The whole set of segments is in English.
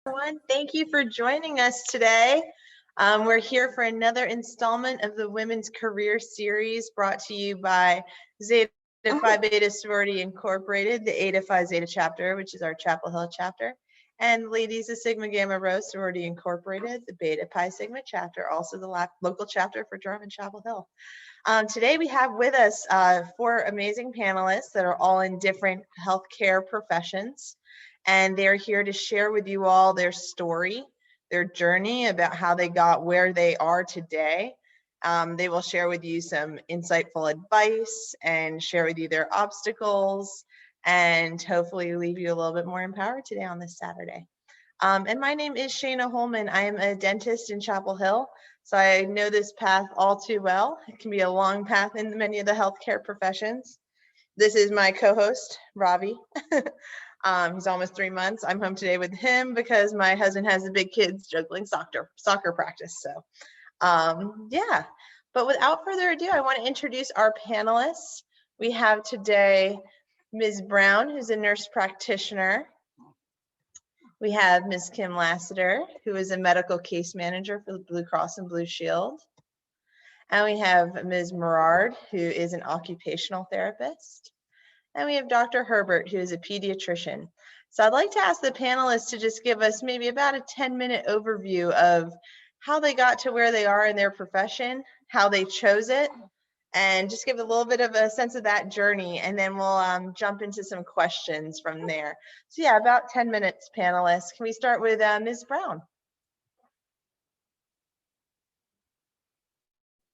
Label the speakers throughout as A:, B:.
A: Everyone. Thank you for joining us today. We're here for another installment of the Women's Career Series brought to you by Zeta Phi Beta Sorority Incorporated, the Eta Phi Zeta chapter, which is our Chapel Hill chapter, and Ladies of Sigma Gamma Rho Sorority Incorporated, the Beta Pi Sigma chapter, also the local chapter for Durham and Chapel Hill. Today we have with us four amazing panelists that are all in different healthcare professions. And they're here to share with you all their story, their journey about how they got where they are today. They will share with you some insightful advice and share with you their obstacles and hopefully leave you a little bit more empowered today on this Saturday. And my name is Shayna Holman. I am a dentist in Chapel Hill, so I know this path all too well. It can be a long path in many of the healthcare professions. This is my co-host, Ravi. He's almost 3 months. I'm home today with him because my husband has the big kids juggling soccer practice. So yeah, but without further ado, I want to introduce our panelists. We have today Ms. Brown, who's a nurse practitioner. We have Ms. Kim Lassiter, who is a medical case manager for the Blue Cross and Blue Shield. And we have Ms. Merard, who is an occupational therapist. And we have Dr. Herbert, who is a pediatrician. So I'd like to ask the panelists to just give us maybe about a 10-minute overview of how they got to where they are in their profession, how they chose it, and just give a little bit of a sense of that journey. And then we'll jump into some questions from there. So yeah, about 10 minutes, panelists. Can we start with Ms. Brown?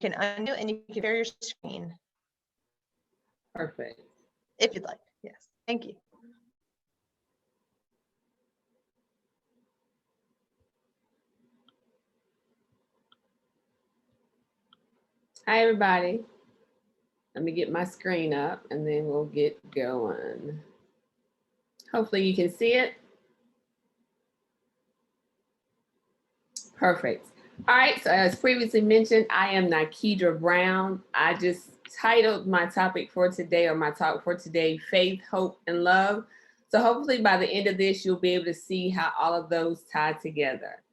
A: You can undo and you can share your screen.
B: Perfect.
A: If you'd like, yes. Thank you.
B: Hi, everybody. Let me get my screen up and then we'll get going. Hopefully you can see it. Perfect. All right, so as previously mentioned, I am Nikidra Brown. I just titled my topic for today, or my talk for today, Faith, Hope, and Love. So hopefully by the end of this, you'll be able to see how all of those tie together.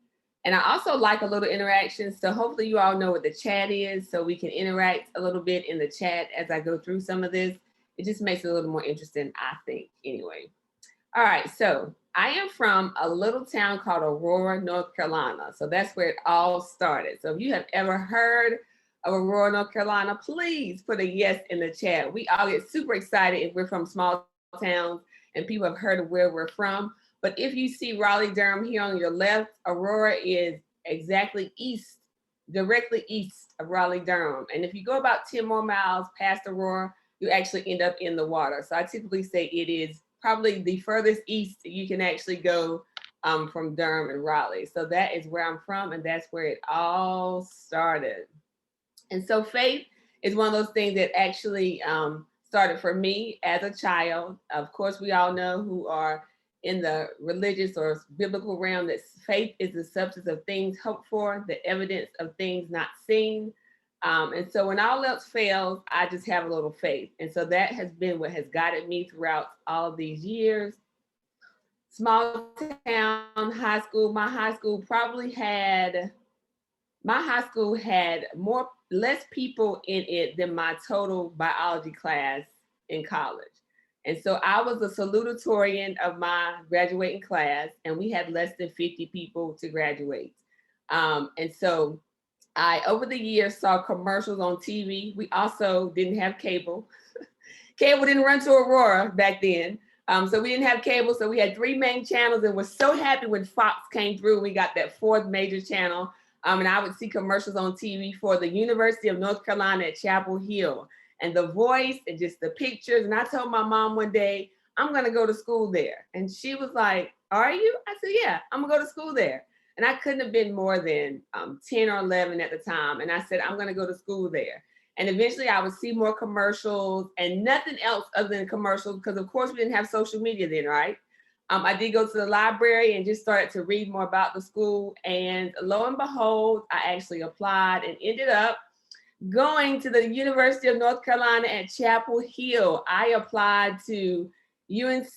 B: And I also like a little interaction. So hopefully you all know what the chat is, so we can interact a little bit in the chat as I go through some of this. It just makes it a little more interesting, I think, anyway. All right, so I am from a little town called Aurora, North Carolina. So that's where it all started. So if you have ever heard of Aurora, North Carolina, please put a yes in the chat. We all get super excited if we're from small towns and people have heard of where we're from. But if you see Raleigh, Durham here on your left, Aurora is exactly east, directly east of Raleigh, Durham. And if you go about 10 more miles past Aurora, you actually end up in the water. So I typically say it is probably the furthest east you can actually go from Durham and Raleigh. So that is where I'm from, and that's where it all started. And so faith is one of those things that actually started for me as a child. Of course, we all know who are in the religious or biblical realm that faith is the substance of things hoped for, the evidence of things not seen. And so when all else fails, I just have a little faith. And so that has been what has guided me throughout all of these years. Small town high school, my high school had less people in it than my total biology class in college. And so I was a salutatorian of my graduating class, and we had less than 50 people to graduate. And so I, over the years, saw commercials on TV. We also didn't have cable. Cable didn't run to Aurora back then. So we didn't have cable. So we had 3 main channels, and we're so happy when Fox came through. We got that 4th major channel. And I would see commercials on TV for the University of North Carolina at Chapel Hill, and the voice and just the pictures. And I told my mom one day, I'm going to go to school there. And she was like, are you? I said, yeah, I'm going to go to school there. And I couldn't have been more than 10 or 11 at the time. And I said, I'm going to go to school there. And eventually I would see more commercials and nothing else other than commercials, because of course we didn't have social media then, right? I did go to the library and just started to read more about the school. And lo and behold, I actually applied and ended up going to the University of North Carolina at Chapel Hill. I applied to UNC,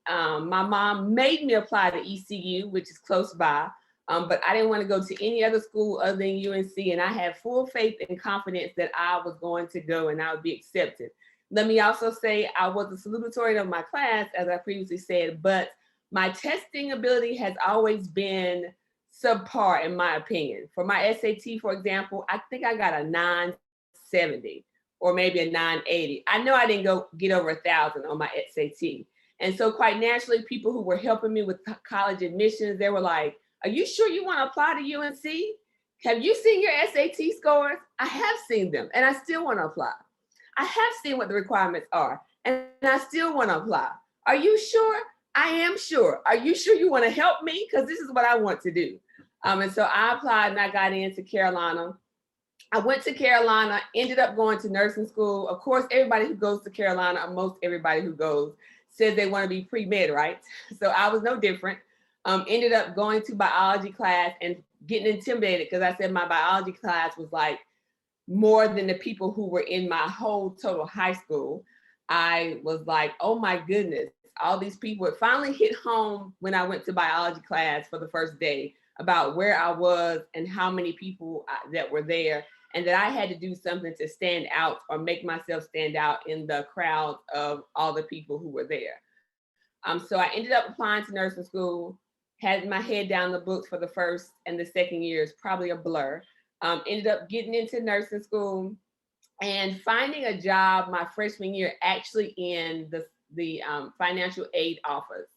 B: my mom made me apply to ECU, which is close by, but I didn't want to go to any other school other than UNC, and I had full faith and confidence that I was going to go and I would be accepted. Let me also say I was the salutatorian of my class, as I previously said, but my testing ability has always been subpar, in my opinion. For my SAT, for example, I think I got a 970 or maybe a 980. I know I didn't go get over 1,000 on my SAT. And so quite naturally, people who were helping me with college admissions, they were like, are you sure you want to apply to UNC? Have you seen your SAT scores? I have seen them and I still want to apply. I have seen what the requirements are and I still want to apply. Are you sure? I am sure. Are you sure you want to help me? Because this is what I want to do. And so I applied and I got into Carolina. I went to Carolina, ended up going to nursing school. Of course, everybody who goes to Carolina, or most everybody who goes, says they want to be pre-med, right? So I was no different. Ended up going to biology class and getting intimidated because I said my biology class was like more than the people who were in my whole total high school. I was like, oh my goodness, all these people. It finally hit home when I went to biology class for the first day about where I was and how many people that were there, and that I had to do something to stand out or make myself stand out in the crowd of all the people who were there. So I ended up applying to nursing school, had my head down the books for the first and the second years, probably a blur. Ended up getting into nursing school and finding a job my freshman year, actually in the financial aid office.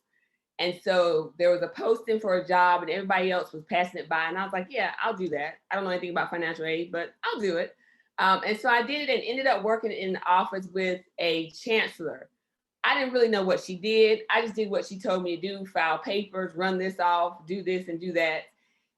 B: And so there was a posting for a job and everybody else was passing it by. And I was like, yeah, I'll do that. I don't know anything about financial aid, but I'll do it. And so I did it and ended up working in the office with a chancellor. I didn't really know what she did. I just did what she told me to do, file papers, run this off, do this and do that.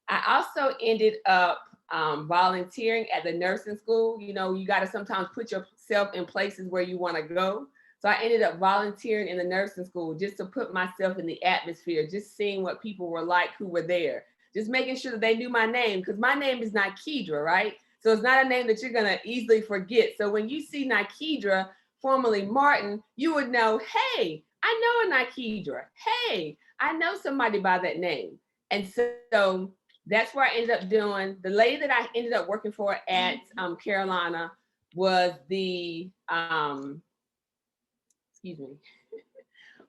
B: I also ended up volunteering at the nursing school. You know, you got to sometimes put yourself in places where you want to go. So I ended up volunteering in the nursing school just to put myself in the atmosphere, just seeing what people were like who were there, just making sure that they knew my name, because my name is Nikedra, right? So it's not a name that you're going to easily forget. So when you see Nikedra, formerly Martin, you would know, hey, I know a Nikedra. Hey, I know somebody by that name. And so that's where I ended up doing. The lady that I ended up working for at Carolina was the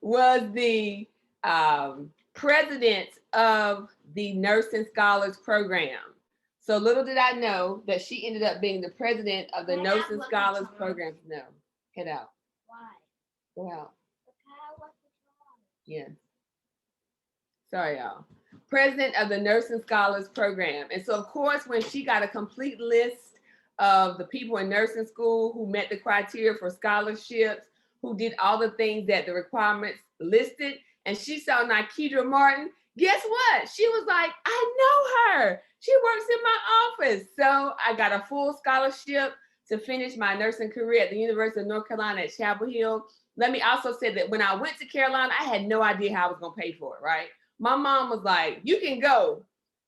B: was the president of the Nursing Scholars Program. So little did I know that she ended up being the president of the Nursing Scholars Program. No, head out.
C: Why?
B: Go out.
C: Okay,
B: Yeah. Sorry, y'all. President of the Nursing Scholars Program. And so, of course, when she got a complete list of the people in nursing school who met the criteria for scholarships, who did all the things that the requirements listed, and she saw Nikedra Martin, guess what? She was like, I know her. She works in my office. So I got a full scholarship to finish my nursing career at the University of North Carolina at Chapel Hill. Let me also say that when I went to Carolina, I had no idea how I was going to pay for it, right? My mom was like, you can go,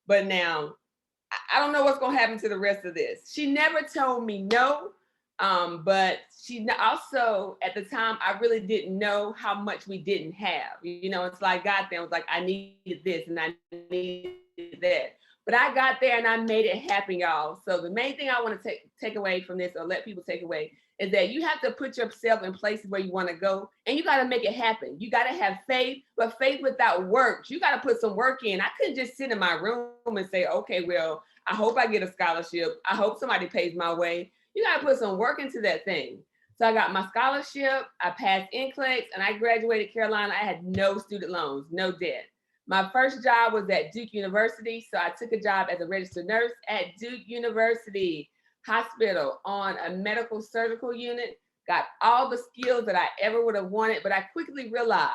B: but now I don't know what's going to happen to the rest of this. She never told me no, but she also, at the time, I really didn't know how much we didn't have. You know, it's like I got there, I was like, I needed this and I needed that. But I got there and I made it happen, y'all. So the main thing I want to take away from this, or let people take away, is that you have to put yourself in places where you want to go and you got to make it happen. You got to have faith, but faith without work. You got to put some work in. I couldn't just sit in my room and say, okay, well, I hope I get a scholarship. I hope somebody pays my way. You got to put some work into that thing. So I got my scholarship, I passed NCLEX, and I graduated Carolina. I had no student loans, no debt. My first job was at Duke University. So I took a job as a registered nurse at Duke University Hospital on a medical surgical unit, got all the skills that I ever would have wanted, but I quickly realized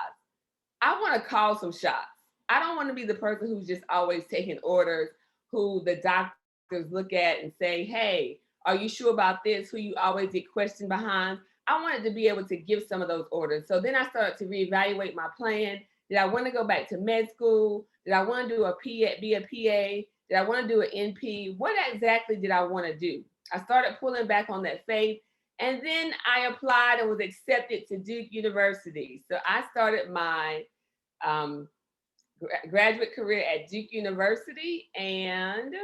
B: I want to call some shots. I don't want to be the person who's just always taking orders, who the doctors look at and say, hey, are you sure about this? Who you always get questioned behind. I wanted to be able to give some of those orders. So then I started to reevaluate my plan. Did I want to go back to med school? Did I want to do be a PA? Did I want to do an NP? What exactly did I want to do? I started pulling back on that faith. And then I applied and was accepted to Duke University. So I started my graduate career at Duke University and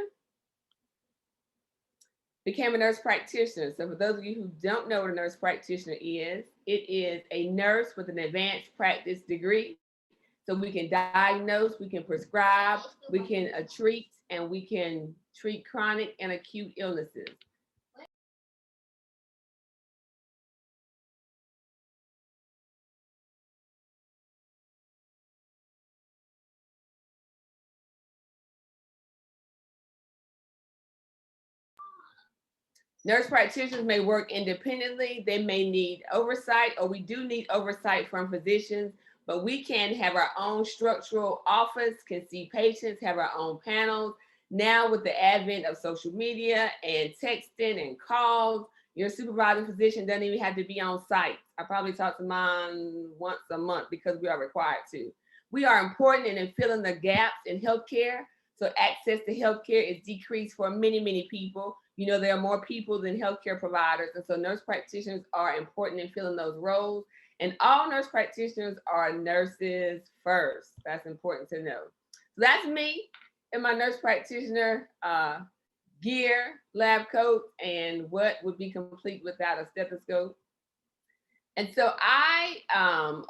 B: became a nurse practitioner. So for those of you who don't know what a nurse practitioner is, it is a nurse with an advanced practice degree. So we can diagnose, we can prescribe, we can treat, and we can treat chronic and acute illnesses. Nurse practitioners may work independently. They may need oversight, or we do need oversight from physicians, but we can have our own structural office, can see patients, have our own panels. Now with the advent of social media and texting and calls, your supervising physician doesn't even have to be on site. I probably talk to mine once a month because we are required to. We are important in filling the gaps in healthcare. So access to healthcare is decreased for many, many people. You know, there are more people than healthcare providers. And so nurse practitioners are important in filling those roles. And all nurse practitioners are nurses first. That's important to know. So that's me in my nurse practitioner gear, lab coat, and what would be complete without a stethoscope. And so I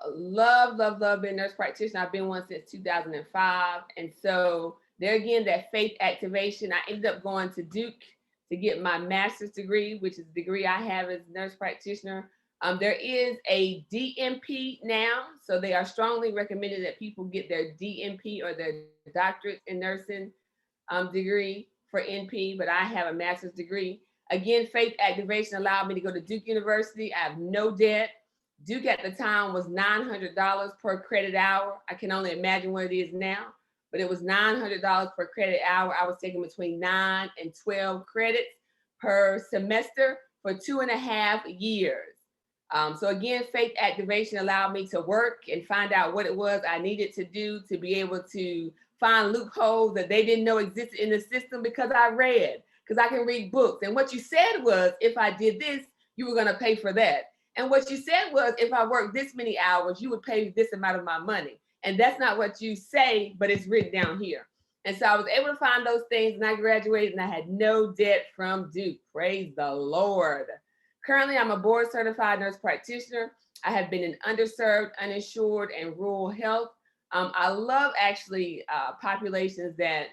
B: love being a nurse practitioner. I've been one since 2005. And so there again, that faith activation, I ended up going to Duke to get my master's degree, which is the degree I have as a nurse practitioner. There is a DNP now, so they are strongly recommended that people get their DNP or their doctorate in nursing degree for NP, but I have a master's degree. Again, faith activation allowed me to go to Duke University. I have no debt. Duke at the time was $900 per credit hour. I can only imagine what it is now, but it was $900 per credit hour. I was taking between 9 and 12 credits per semester for 2.5 years. So again, faith activation allowed me to work and find out what it was I needed to do to be able to find loopholes that they didn't know existed in the system because I read, because I can read books. And what you said was, if I did this, you were going to pay for that. And what you said was, if I worked this many hours, you would pay this amount of my money. And that's not what you say, but it's written down here. And so I was able to find those things, and I graduated and I had no debt from Duke. Praise the Lord. Currently, I'm a board certified nurse practitioner. I have been in underserved, uninsured, and rural health. I love actually populations that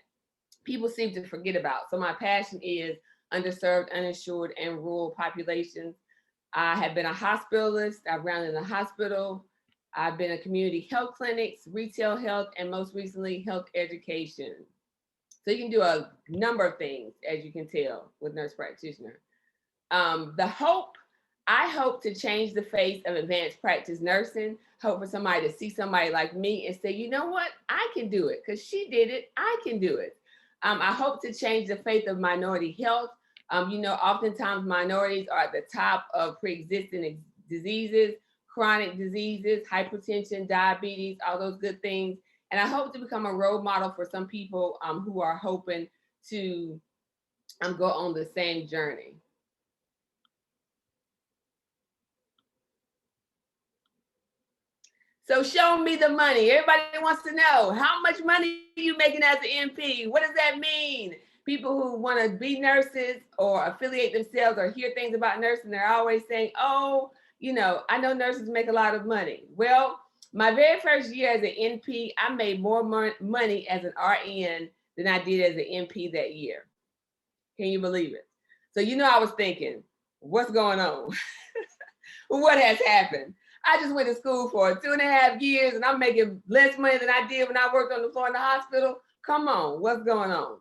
B: people seem to forget about. So my passion is underserved, uninsured, and rural populations. I have been a hospitalist. I've rounded in a hospital. I've been in community health clinics, retail health, and most recently, health education. So you can do a number of things, as you can tell, with nurse practitioner. I hope to change the face of advanced practice nursing. Hope for somebody to see somebody like me and say, you know what, I can do it because she did it. I can do it. I hope to change the face of minority health. Oftentimes minorities are at the top of pre-existing diseases, chronic diseases, hypertension, diabetes, all those good things. And I hope to become a role model for some people who are hoping to go on the same journey. So show me the money. Everybody wants to know, how much money are you making as an NP? What does that mean? People who want to be nurses or affiliate themselves or hear things about nursing, they're always saying, oh, I know nurses make a lot of money. Well, my very first year as an NP, I made more money as an RN than I did as an NP that year. Can you believe it? So, I was thinking, what's going on? What has happened? I just went to school for 2.5 years and I'm making less money than I did when I worked on the floor in the hospital. Come on, what's going on?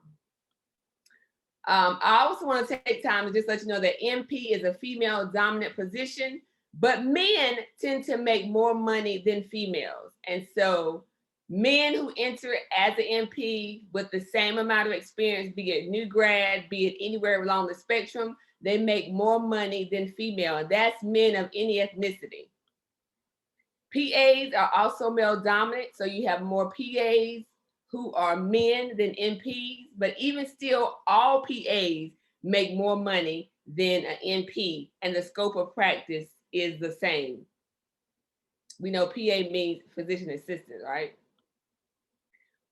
B: I also want to take time to just let you know that NP is a female dominant position, but men tend to make more money than females. And so men who enter as an NP with the same amount of experience, be it new grad, be it anywhere along the spectrum, they make more money than female. And that's men of any ethnicity. PAs are also male dominant, so you have more PAs who are men than NPs, but even still, all PAs make more money than an NP, and the scope of practice is the same. We know PA means physician assistant, right?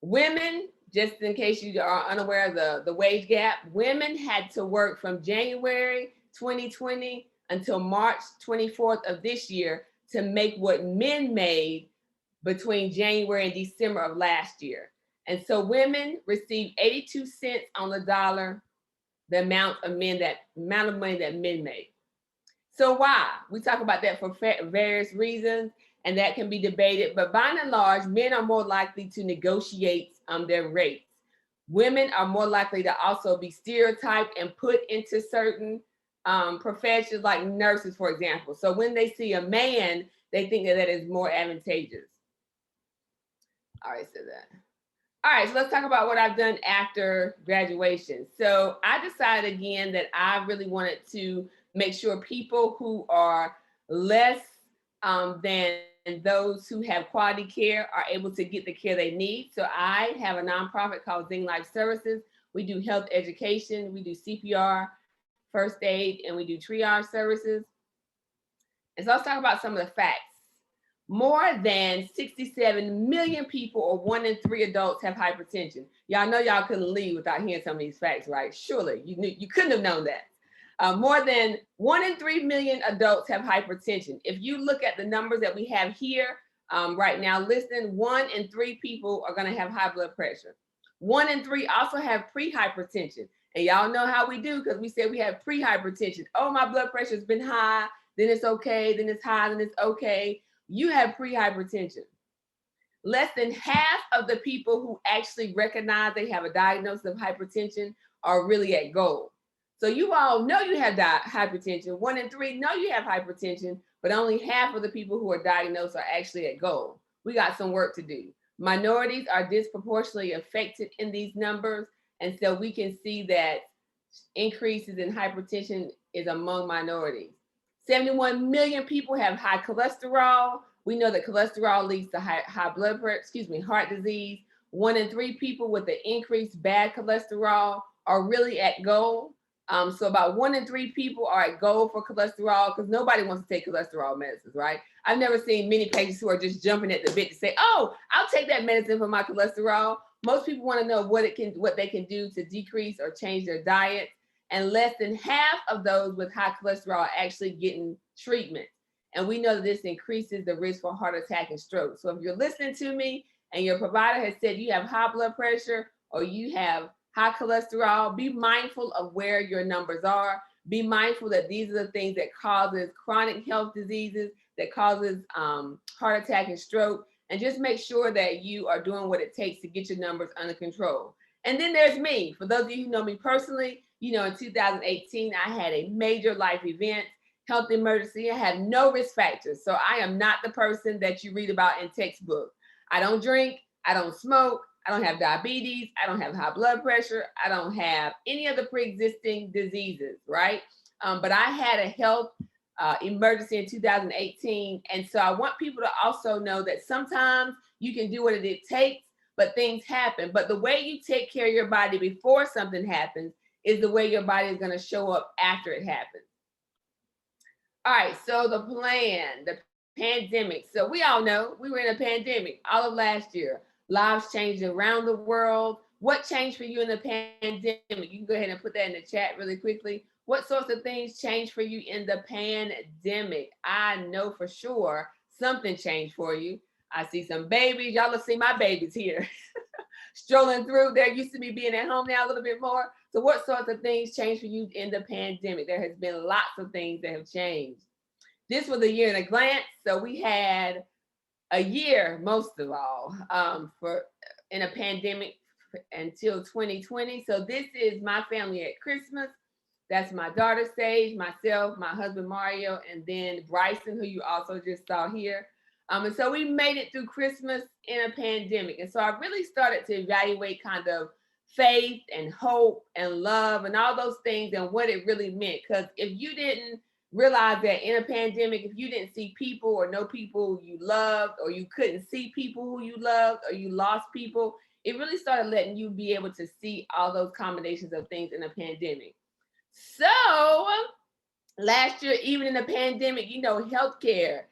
B: Women, just in case you are unaware of the wage gap, women had to work from January 2020 until March 24th of this year to make what men made between January and December of last year. And so women received 82 cents on the dollar, the amount of money that men make. So why? We talk about that for various reasons, and that can be debated. But by and large, men are more likely to negotiate their rates. Women are more likely to also be stereotyped and put into certain professions, like nurses, for example. So when they see a man, they think that is more advantageous. All right, so that. All right, so let's talk about what I've done after graduation. So I decided again that I really wanted to make sure people who are less than those who have quality care are able to get the care they need. So I have a nonprofit called Zing Life Services. We do health education, we do CPR, first aid, and we do triage services. And so let's talk about some of the facts. More than 67 million people, or 1 in 3 adults, have hypertension. Y'all know y'all couldn't leave without hearing some of these facts, right? Surely you couldn't have known that. More than 1 in 3 million adults have hypertension. If you look at the numbers that we have here right now, listen, 1 in 3 people are going to have high blood pressure. 1 in 3 also have pre-hypertension. And y'all know how we do, because we said we have pre-hypertension. Oh, my blood pressure has been high, then it's okay, then it's high, then it's okay. You have pre-hypertension. Less than half of the people who actually recognize they have a diagnosis of hypertension are really at goal. So you all know you have hypertension. 1 in 3 know you have hypertension, but only half of the people who are diagnosed are actually at goal. We got some work to do. Minorities are disproportionately affected in these numbers, and so we can see that increases in hypertension is among minorities. 71 million people have high cholesterol. We know that cholesterol leads to high blood pressure, heart disease. 1 in 3 people with the increased bad cholesterol are really at goal. So about 1 in 3 people are at goal for cholesterol, because nobody wants to take cholesterol medicines, right? I've never seen many patients who are just jumping at the bit to say, oh, I'll take that medicine for my cholesterol. Most people want to know what they can do to decrease or change their diet. And less than half of those with high cholesterol are actually getting treatment. And we know that this increases the risk for heart attack and stroke. So if you're listening to me and your provider has said you have high blood pressure or you have high cholesterol, be mindful of where your numbers are. Be mindful that these are the things that causes chronic health diseases, that causes heart attack and stroke. And just make sure that you are doing what it takes to get your numbers under control. And then there's me. For those of you who know me personally, you know, in 2018, I had a major life event, health emergency. I had no risk factors. So I am not the person that you read about in textbook. I don't drink, I don't smoke, I don't have diabetes, I don't have high blood pressure, I don't have any of the pre-existing diseases, right? But I had a health emergency in 2018. And so I want people to also know that sometimes you can do what it takes, but things happen. But the way you take care of your body before something happens is the way your body is going to show up after it happens. All right, so the plan, the pandemic. So we all know we were in a pandemic all of last year. Lives changed around the world. What changed for you in the pandemic? You can go ahead and put that in the chat really quickly. What sorts of things changed for you in the pandemic? I know for sure something changed for you. I see some babies. Y'all will see my babies here strolling through. They're used to me being at home now a little bit more. So what sorts of things changed for you in the pandemic? There has been lots of things that have changed. This was a year in a glance. So we had a year, most of all, in a pandemic until 2020. So this is my family at Christmas. That's my daughter Sage, myself, my husband Mario, and then Bryson, who you also just saw here. And so we made it through Christmas in a pandemic. And so I really started to evaluate kind of faith and hope and love and all those things and what it really meant. Because if you didn't realize that in a pandemic, if you didn't see people or know people you loved, or you couldn't see people who you loved, or you lost people, it really started letting you be able to see all those combinations of things in a pandemic. So last year, even in the pandemic, healthcare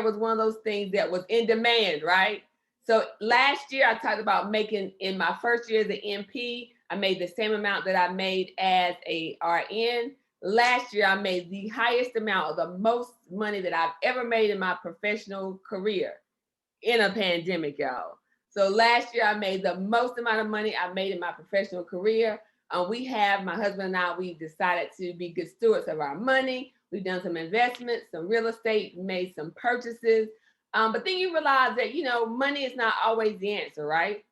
B: was one of those things that was in demand, right? So last year I talked about making, in my first year as an MP, I made the same amount that I made as a RN. Last year I made the highest amount, of the most money that I've ever made in my professional career in a pandemic, y'all. So last year I made the most amount of money I made in my professional career. My husband and I, we decided to be good stewards of our money. We've done some investments, some real estate, made some purchases. But then you realize that, money is not always the answer, right?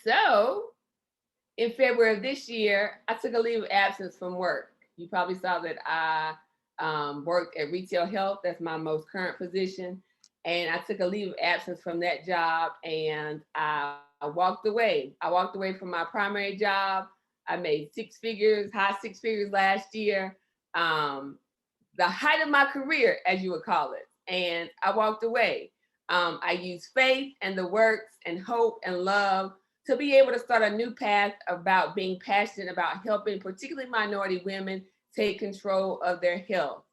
B: So in February of this year, I took a leave of absence from work. You probably saw that I worked at Retail Health. That's my most current position. And I took a leave of absence from that job, and I walked away. I walked away from my primary job. I made high six figures last year, the height of my career, as you would call it. And I walked away. I used faith and the works and hope and love to be able to start a new path about being passionate about helping particularly minority women take control of their health,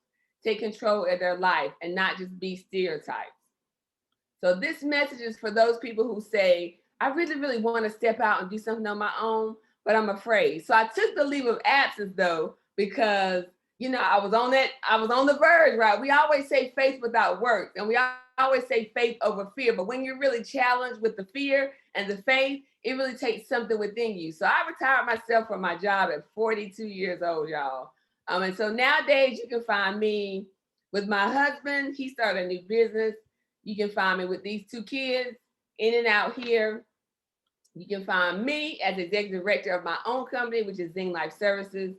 B: take control of their life, and not just be stereotyped. So this message is for those people who say, I really, really want to step out and do something on my own, but I'm afraid. So I took the leave of absence though, because I was on the verge, right? We always say faith without works, and we always say faith over fear. But when you're really challenged with the fear and the faith, it really takes something within you. So I retired myself from my job at 42 years old, y'all. And so nowadays you can find me with my husband. He started a new business. You can find me with these two kids in and out here. You can find me as executive director of my own company, which is Zing Life Services.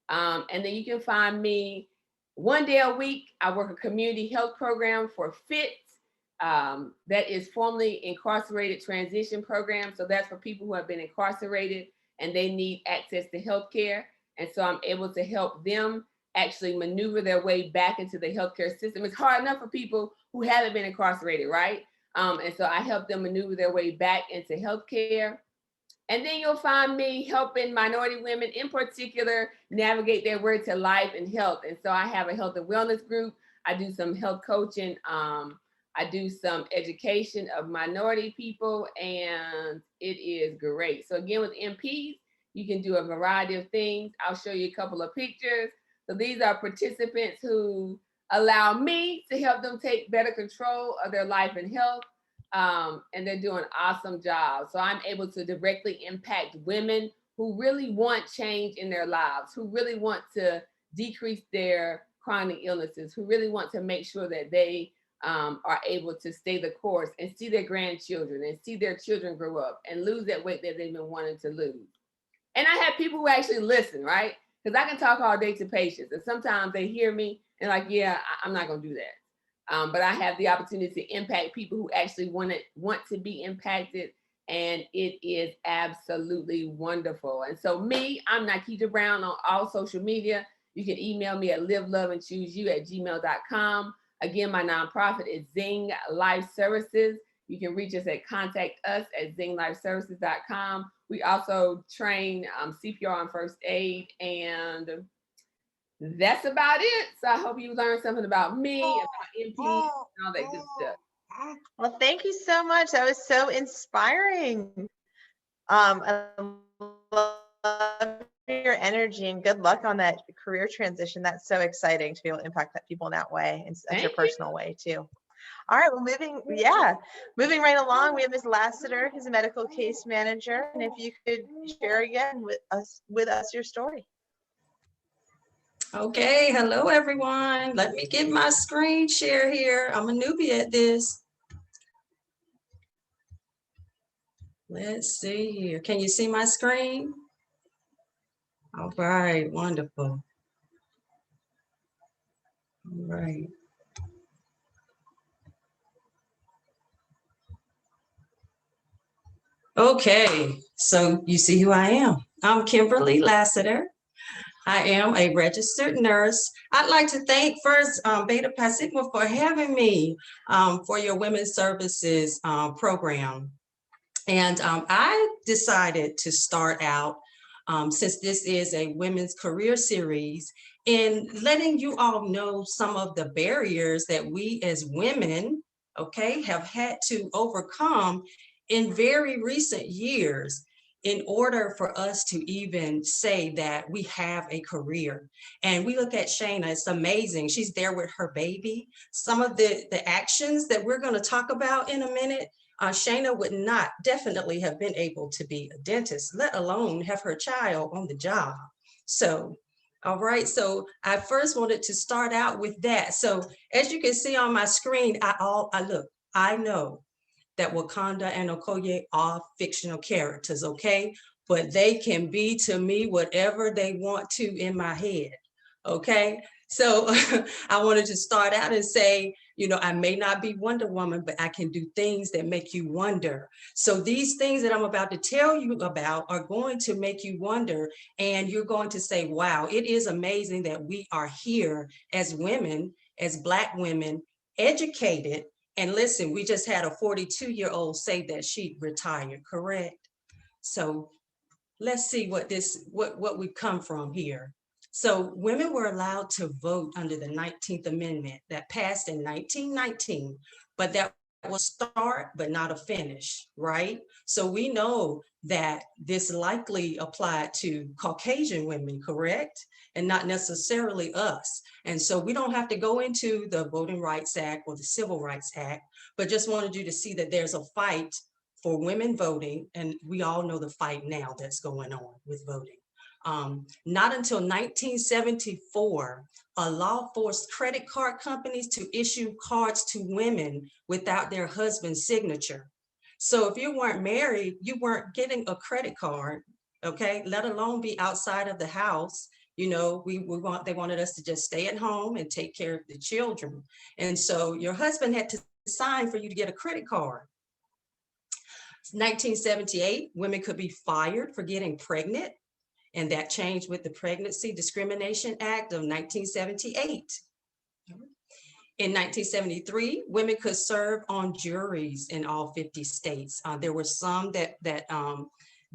B: And then you can find me one day a week. I work a community health program for FIT. That is formerly incarcerated transition program. So that's for people who have been incarcerated and they need access to healthcare. And so I'm able to help them actually maneuver their way back into the healthcare system. It's hard enough for people who haven't been incarcerated, right? And so I help them maneuver their way back into healthcare. And then you'll find me helping minority women in particular navigate their way to life and health. And so I have a health and wellness group. I do some health coaching. I do some education of minority people, and it is great. So again, with MPs, you can do a variety of things. I'll show you a couple of pictures. So these are participants who allow me to help them take better control of their life and health. And they're doing awesome jobs. So I'm able to directly impact women who really want change in their lives, who really want to decrease their chronic illnesses, who really want to make sure that they are able to stay the course and see their grandchildren and see their children grow up and lose that weight that they've been wanting to lose. And I have people who actually listen, right? Because I can talk all day to patients, and sometimes they hear me and like, yeah, I'm not gonna do that. But I have the opportunity to impact people who actually want to be impacted, and it is absolutely wonderful. And so I'm Nikita Brown on all social media. You can email me at liveloveandchooseyou@gmail.com. Again, my nonprofit is Zing Life Services. You can reach us at contact us at zinglifeservices.com. We also train CPR and first aid, and that's about it. So I hope you learned something about me, about MP, and all that good stuff.
A: Well, thank you so much. That was so inspiring. I love your energy, and good luck on that career transition. That's so exciting to be able to impact people in that way, in such a personal way too. All right, well, moving right along, we have Ms. Lassiter, who's a medical case manager. And if you could share again with us your story.
C: Okay, hello everyone. Let me get my screen share here. I'm a newbie at this. Let's see here. Can you see my screen? All right, wonderful. All right. Okay, so you see who I am. I'm Kimberly Lassiter. I am a registered nurse. I'd like to thank first Beta Pi Sigma for having me for your women's services program. And I decided to start out since this is a women's career series, in letting you all know some of the barriers that we as women, okay, have had to overcome in very recent years in order for us to even say that we have a career. And we look at Shayna, it's amazing. She's there with her baby. Some of the actions that we're going to talk about in a minute, Shayna would not definitely have been able to be a dentist, let alone have her child on the job. So, all right, so I first wanted to start out with that. So as you can see on my screen, I know that Wakanda and Okoye are fictional characters, okay? But they can be to me whatever they want to in my head, okay? So I wanted to start out and say, you know, I may not be Wonder Woman, but I can do things that make you wonder. So these things that I'm about to tell you about are going to make you wonder, and you're going to say, wow, it is amazing that we are here as women, as Black women, educated. And listen, we just had a 42-year-old say that she retired, correct? So let's see what we come from here. So women were allowed to vote under the 19th Amendment that passed in 1919, but that was a start, but not a finish, right? So we know that this likely applied to Caucasian women, correct? And not necessarily us. And so we don't have to go into the Voting Rights Act or the Civil Rights Act, but just wanted you to see that there's a fight for women voting, and we all know the fight now that's going on with voting. Not until 1974, a law forced credit card companies to issue cards to women without their husband's signature. So if you weren't married, you weren't getting a credit card, okay, let alone be outside of the house. You know, they wanted us to just stay at home and take care of the children. And so your husband had to sign for you to get a credit card. 1978, women could be fired for getting pregnant, and that changed with the Pregnancy Discrimination Act of 1978. In 1973, women could serve on juries in all 50 states. There were some that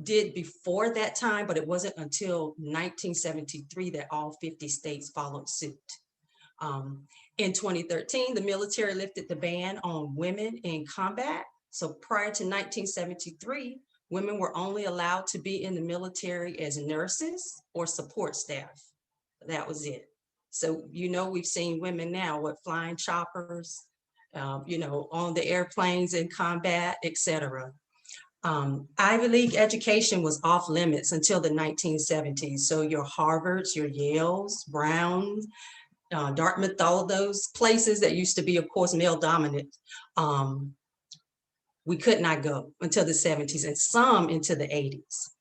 C: did before that time, but it wasn't until 1973 that all 50 states followed suit. In 2013, the military lifted the ban on women in combat. So prior to 1973, women were only allowed to be in the military as nurses or support staff. That was it. So, you know, we've seen women now with flying choppers, you know, on the airplanes in combat, etc. Ivy League education was off limits until the 1970s. So your Harvards, your Yales, Browns, Dartmouth, all those places that used to be, of course, male dominant, we could not go until the 70s and some into the 80s.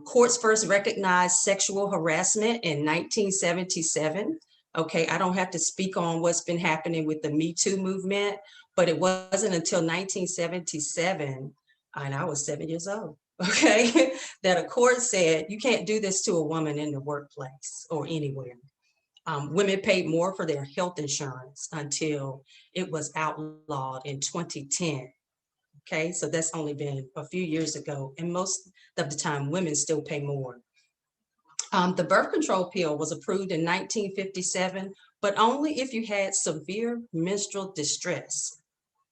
C: Courts first recognized sexual harassment in 1977. Okay, I don't have to speak on what's been happening with the Me Too movement, but it wasn't until 1977, and I was 7 years old, okay, that a court said, you can't do this to a woman in the workplace or anywhere. Women paid more for their health insurance until it was outlawed in 2010. Okay, so that's only been a few years ago, and most of the time women still pay more. The birth control pill was approved in 1957, but only if you had severe menstrual distress.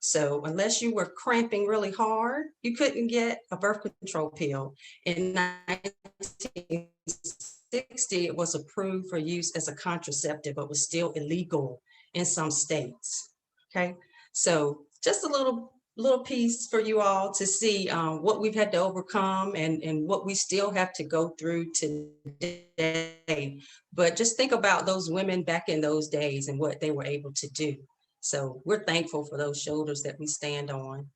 C: So unless you were cramping really hard, you couldn't get a birth control pill. In 1960, it was approved for use as a contraceptive, but was still illegal in some states. Okay, so just a little piece for you all to see what we've had to overcome and what we still have to go through today. But just think about those women back in those days and what they were able to do. So we're thankful for those shoulders that we stand on.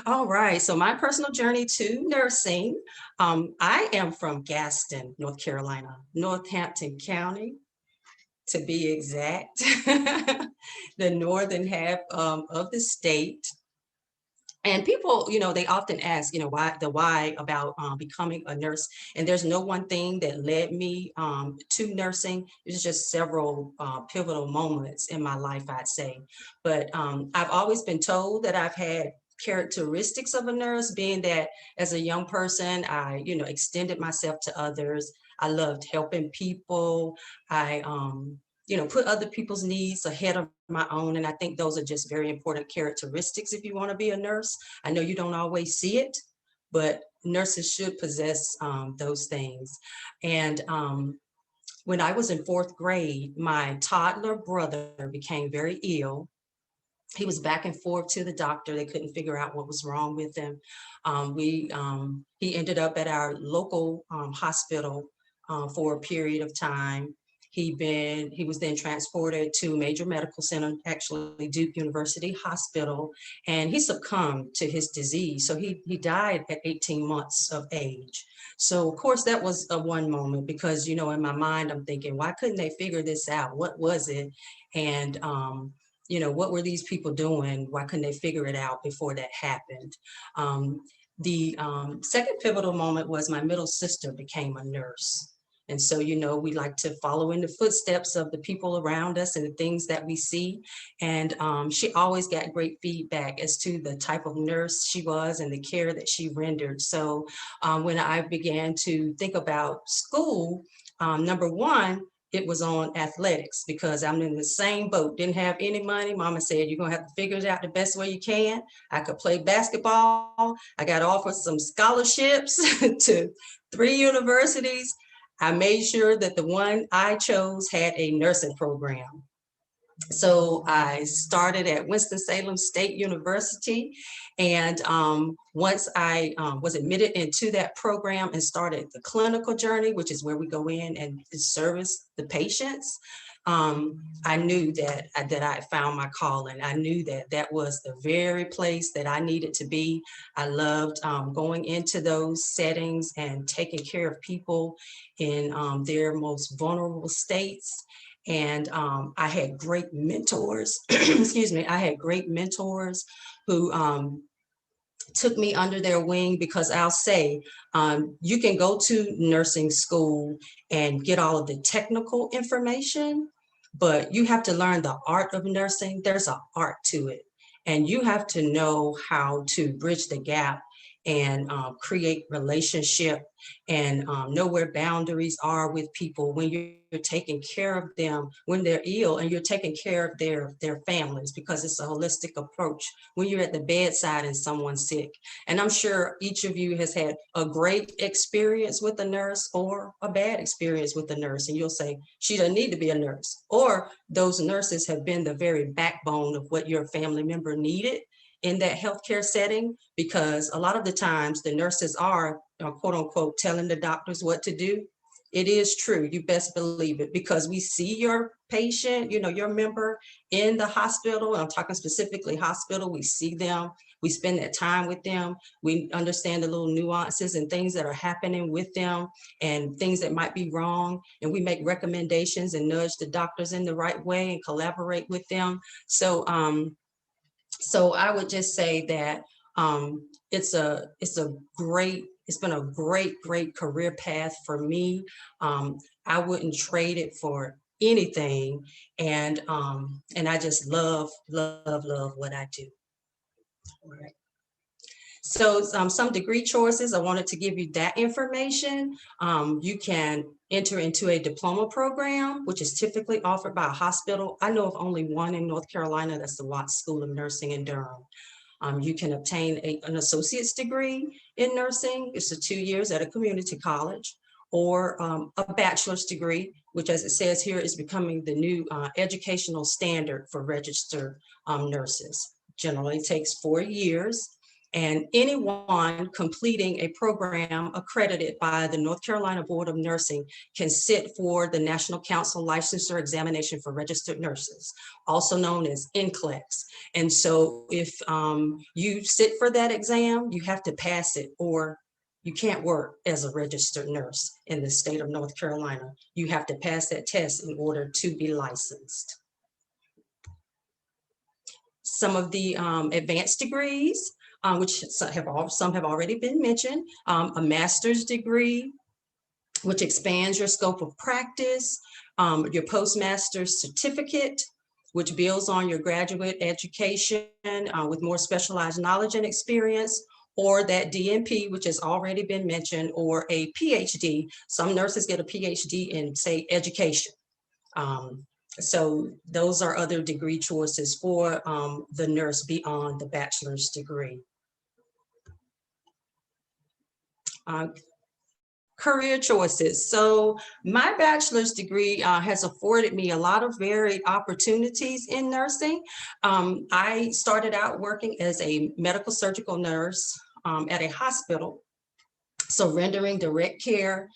C: All right, so my personal journey to nursing. I am from Gaston, North Carolina, Northampton County, to be exact, the northern half of the state. And people, you know, they often ask, you know, why about becoming a nurse. And there's no one thing that led me to nursing. It's just several pivotal moments in my life, I'd say. But I've always been told that I've had characteristics of a nurse, being that as a young person, I, extended myself to others. I loved helping people. I, put other people's needs ahead of my own. And I think those are just very important characteristics if you want to be a nurse. I know you don't always see it, but nurses should possess those things. And when I was in 4th grade, my toddler brother became very ill. He was back and forth to the doctor. They couldn't figure out what was wrong with him. He ended up at our local hospital for a period of time. He was then transported to a major medical center, actually Duke University Hospital, and he succumbed to his disease. So he died at 18 months of age. So of course that was a one moment, because in my mind I'm thinking, why couldn't they figure this out? What was it? And what were these people doing? Why couldn't they figure it out before that happened? The second pivotal moment was my middle sister became a nurse. And so, we like to follow in the footsteps of the people around us and the things that we see. And she always got great feedback as to the type of nurse she was and the care that she rendered. So when I began to think about school, number one, it was on athletics, because I'm in the same boat, didn't have any money. Mama said, you're gonna have to figure it out the best way you can. I could play basketball. I got offered some scholarships to 3 universities. I made sure that the one I chose had a nursing program. So I started at Winston-Salem State University. And once I was admitted into that program and started the clinical journey, which is where we go in and service the patients, I knew that I had found my calling. I knew that that was the very place that I needed to be. I loved going into those settings and taking care of people in their most vulnerable states. And I had great mentors, excuse me, I had great mentors who took me under their wing, because I'll say, you can go to nursing school and get all of the technical information, but you have to learn the art of nursing. There's an art to it. And you have to know how to bridge the gap and create relationship and know where boundaries are with people when you're taking care of them when they're ill, and you're taking care of their families, because it's a holistic approach when you're at the bedside and someone's sick. And I'm sure each of you has had a great experience with a nurse or a bad experience with a nurse, and you'll say, she doesn't need to be a nurse. Or those nurses have been the very backbone of what your family member needed in that healthcare setting, because a lot of the times the nurses are, quote unquote, telling the doctors what to do. It is true, you best believe it, because we see your patient, your member in the hospital, and I'm talking specifically hospital, we see them, we spend that time with them, we understand the little nuances and things that are happening with them and things that might be wrong, and we make recommendations and nudge the doctors in the right way and collaborate with them. So I would just say that it's been a great career path for me. I wouldn't trade it for anything. And I just love what I do. All right. So some degree choices, I wanted to give you that information. You can enter into a diploma program, which is typically offered by a hospital. I know of only one in North Carolina, that's the Watts School of Nursing in Durham. You can obtain an associate's degree in nursing. It's 2 years at a community college, or a bachelor's degree, which, as it says here, is becoming the new educational standard for registered nurses. Generally takes 4 years. And anyone completing a program accredited by the North Carolina Board of Nursing can sit for the National Council Licensure Examination for Registered Nurses, also known as NCLEX. And so if you sit for that exam, you have to pass it, or you can't work as a registered nurse in the state of North Carolina. You have to pass that test in order to be licensed. Some of the advanced degrees, which some have already been mentioned, a master's degree, which expands your scope of practice, your postmaster's certificate, which builds on your graduate education with more specialized knowledge and experience, or that DNP, which has already been mentioned, or a PhD. Some nurses get a PhD in, say, education. So those are other degree choices for the nurse beyond the bachelor's degree. Career choices. So my bachelor's degree has afforded me a lot of varied opportunities in nursing. I started out working as a medical surgical nurse at a hospital, so rendering direct care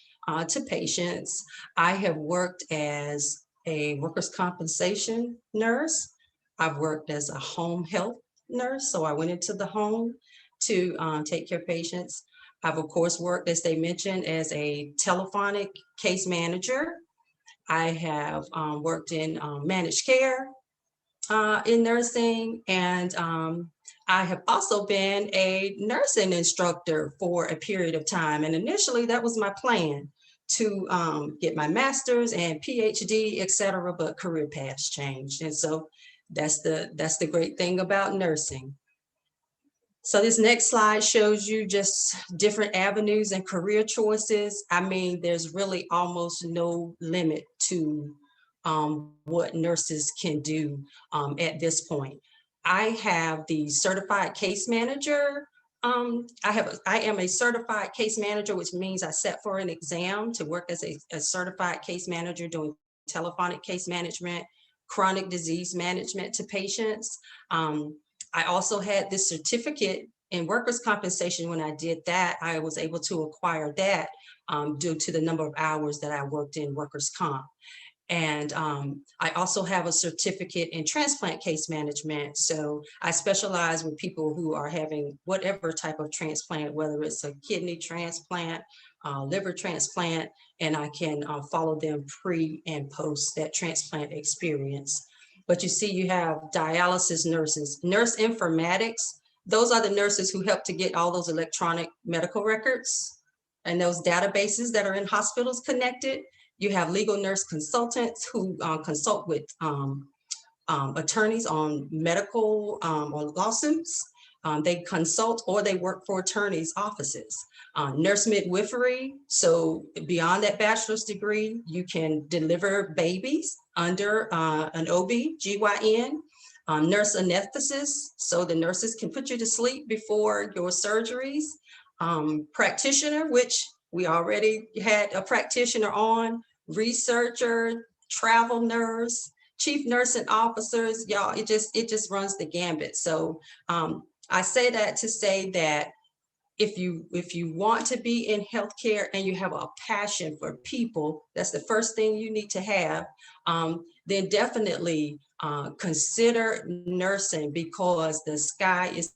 C: to patients. I have worked as a workers' compensation nurse. I've worked as a home health nurse, so I went into the home to take care of patients. I've of course worked, as they mentioned, as a telephonic case manager. I have worked in managed care in nursing, and I have also been a nursing instructor for a period of time. And initially that was my plan, to get my master's and PhD, et cetera, but career paths changed. And so that's the great thing about nursing. So this next slide shows you just different avenues and career choices. I mean, there's really almost no limit to what nurses can do at this point. I have the certified case manager. I am a certified case manager, which means I sat for an exam to work as a certified case manager doing telephonic case management, chronic disease management to patients. I also had this certificate in workers' compensation. When I did that, I was able to acquire that due to the number of hours that I worked in workers' comp. And I also have a certificate in transplant case management. So I specialize with people who are having whatever type of transplant, whether it's a kidney transplant, liver transplant, and I can follow them pre and post that transplant experience. But you see, you have dialysis nurses, nurse informatics. Those are the nurses who help to get all those electronic medical records and those databases that are in hospitals connected. You have legal nurse consultants who consult with attorneys on medical or lawsuits. They consult or they work for attorneys' offices. Nurse midwifery, so beyond that bachelor's degree, you can deliver babies under an OB/GYN. Nurse anesthetist, so the nurses can put you to sleep before your surgeries. Practitioner, which we already had a practitioner on. Researcher, travel nurse, chief nursing officers, y'all, it just runs the gambit. So I say that to say that if you want to be in healthcare and you have a passion for people, that's the first thing you need to have, then definitely consider nursing, because the sky is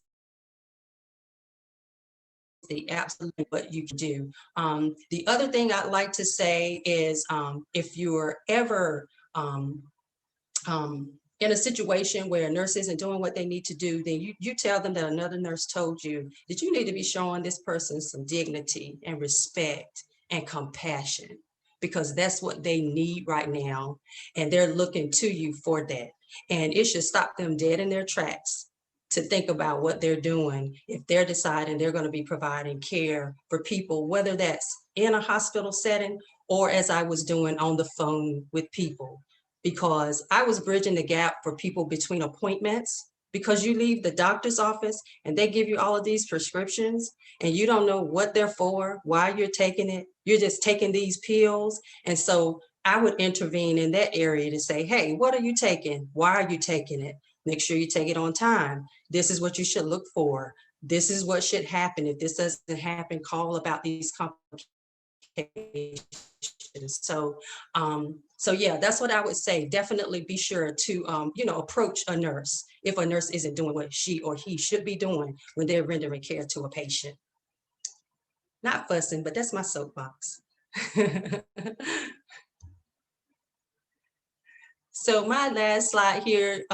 C: the absolute what you can do. The other thing I'd like to say is if you're ever in a situation where a nurse isn't doing what they need to do, then you tell them that another nurse told you that you need to be showing this person some dignity and respect and compassion, because that's what they need right now. And they're looking to you for that. And it should stop them dead in their tracks to think about what they're doing if they're deciding they're going to be providing care for people, whether that's in a hospital setting or as I was doing on the phone with people. Because I was bridging the gap for people between appointments, because you leave the doctor's office and they give you all of these prescriptions and you don't know what they're for, why you're taking it. You're just taking these pills. And so I would intervene in that area to say, hey, what are you taking? Why are you taking it? Make sure you take it on time. This is what you should look for. This is what should happen. If this doesn't happen, call about these complications. So, so yeah, that's what I would say. Definitely be sure to, approach a nurse if a nurse isn't doing what she or he should be doing when they're rendering care to a patient. Not fussing, but that's my soapbox. So my last slide here,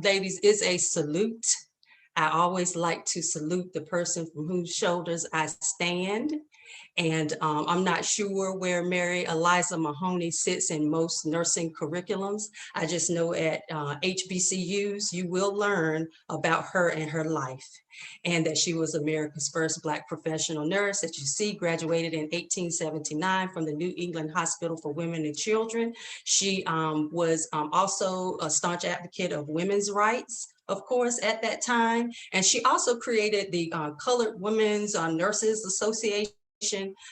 C: ladies, is a salute. I always like to salute the person from whose shoulders I stand. And I'm not sure where Mary Eliza Mahoney sits in most nursing curriculums. I just know at HBCUs, you will learn about her and her life, and that she was America's first Black professional nurse that you see graduated in 1879 from the New England Hospital for Women and Children. She was also a staunch advocate of women's rights, of course, at that time. And she also created the Colored Women's Nurses Association.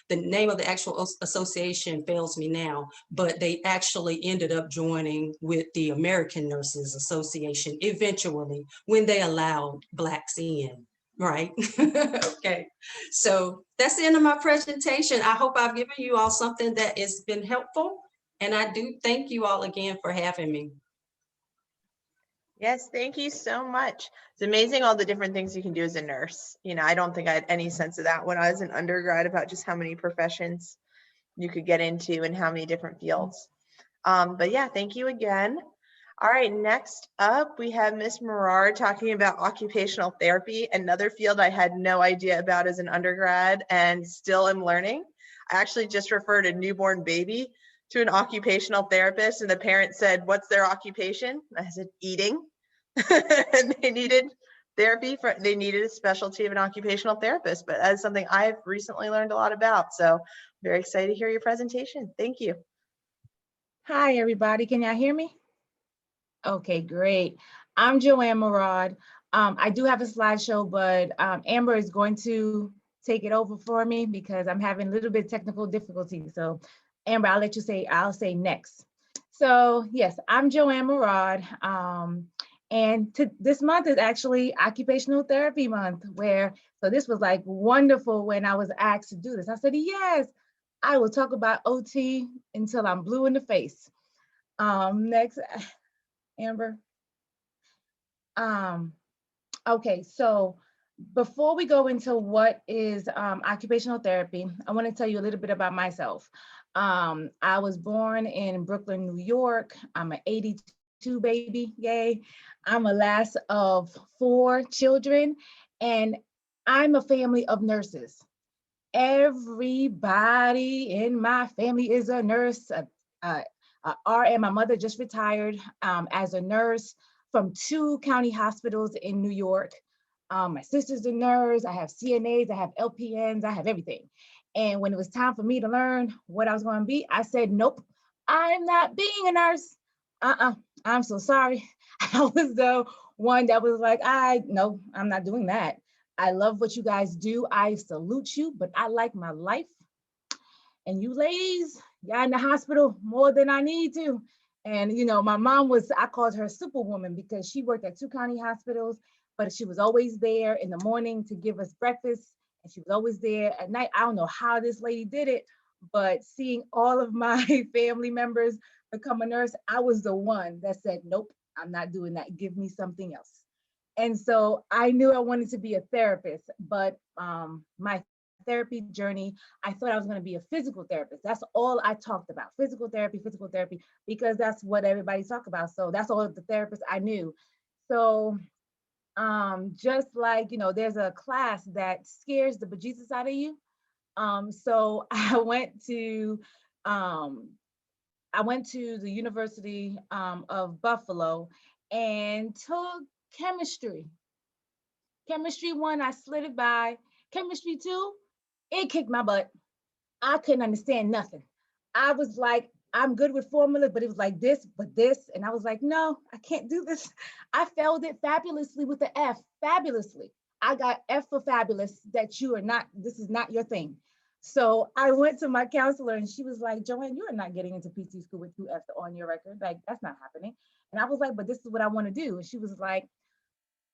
C: The name of the actual association fails me now, but they actually ended up joining with the American Nurses Association eventually when they allowed Blacks in, right? Okay, so that's the end of my presentation. I hope I've given you all something that has been helpful, and I do thank you all again for having me.
A: Yes, thank you so much. It's amazing all the different things you can do as a nurse. You know, I don't think I had any sense of that when I was an undergrad about just how many professions you could get into and how many different fields. But yeah, thank you again. All right, next up, we have Miss Merard talking about occupational therapy, another field I had no idea about as an undergrad and still am learning. I actually just referred a newborn baby to an occupational therapist, and the parent said, "What's their occupation?" I said, "Eating." And they needed therapy they needed a specialty of an occupational therapist, but that's something I've recently learned a lot about. So very excited to hear your presentation. Thank you.
D: Hi, everybody. Can y'all hear me? Okay, great. I'm Joanne Murad. I do have a slideshow, but Amber is going to take it over for me because I'm having a little bit of technical difficulty. So Amber, I'll say next. So yes, I'm Joanne Murad. And this month is actually Occupational Therapy Month, so this was like wonderful when I was asked to do this. I said, yes, I will talk about OT until I'm blue in the face. Next, Amber. Okay, so before we go into what is occupational therapy, I want to tell you a little bit about myself. I was born in Brooklyn, New York. I'm an 82 baby, yay. I'm a last of 4 children, and I'm a family of nurses. Everybody in my family is a nurse, RN. My mother just retired as a nurse from 2 county hospitals in New York. My sister's a nurse. I have CNAs, I have LPNs, I have everything. And when it was time for me to learn what I was going to be, I said, nope, I'm not being a nurse. I'm so sorry. I was the one that was like, no, I'm not doing that. I love what you guys do. I salute you, but I like my life. And you ladies, y'all in the hospital more than I need to. And you know, my mom I called her Superwoman because she worked at 2 county hospitals, but she was always there in the morning to give us breakfast. And she was always there at night. I don't know how this lady did it, but seeing all of my family members become a nurse, I was the one that said, nope, I'm not doing that. Give me something else. And so I knew I wanted to be a therapist, but my therapy journey, I thought I was going to be a physical therapist. That's all I talked about, physical therapy, because that's what everybody talked about. So that's all the therapists I knew. So just like, you know, there's a class that scares the bejesus out of you. So I went to the University of Buffalo and took chemistry. Chemistry 1, I slid it by. Chemistry 2, it kicked my butt. I couldn't understand nothing. I was like, I'm good with formulas, but it was like this, but this. And I was like, no, I can't do this. I failed it fabulously with the F, fabulously. I got F for fabulous, that this is not your thing. So I went to my counselor and she was like, Joanne, you are not getting into PT school with 2 F's on your record. Like, that's not happening. And I was like, but this is what I want to do. And she was like,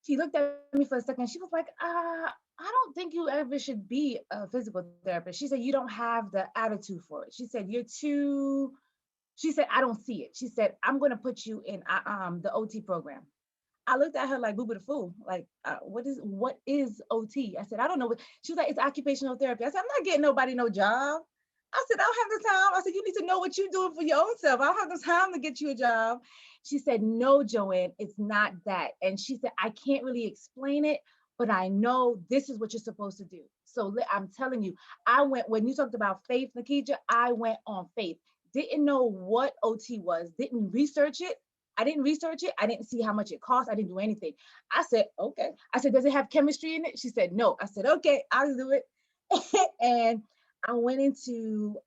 D: she looked at me for a second. She was like, I don't think you ever should be a physical therapist. She said, you don't have the attitude for it. She said, she said, I don't see it. She said, I'm going to put you in the OT program. I looked at her like boo boo the fool. Like, what is OT? I said, I don't know. She was like, it's occupational therapy. I said, I'm not getting nobody no job. I said, I don't have the time. I said, you need to know what you're doing for your own self. I don't have the time to get you a job. She said, no, Joanne, it's not that. And she said, I can't really explain it, but I know this is what you're supposed to do. So I'm telling you, I went, when you talked about faith, Nikija, I went on faith. Didn't know what OT was, didn't research it. I didn't research it. I didn't see how much it cost. I didn't do anything. I said, okay. I said, does it have chemistry in it? She said, no. I said, okay, I'll do it. And I went into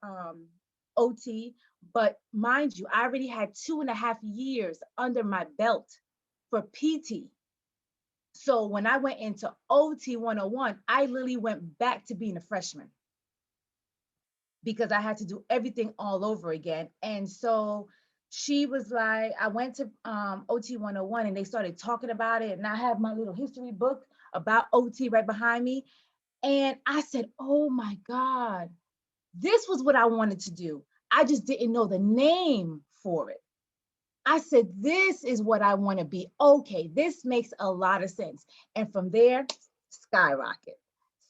D: OT, but mind you, I already had 2.5 years under my belt for PT. So when I went into OT 101, I literally went back to being a freshman because I had to do everything all over again. And so she was like, I went to OT 101 and they started talking about it. And I have my little history book about OT right behind me. And I said, oh my God, this was what I wanted to do. I just didn't know the name for it. I said, this is what I want to be. Okay, this makes a lot of sense. And from there, skyrocket.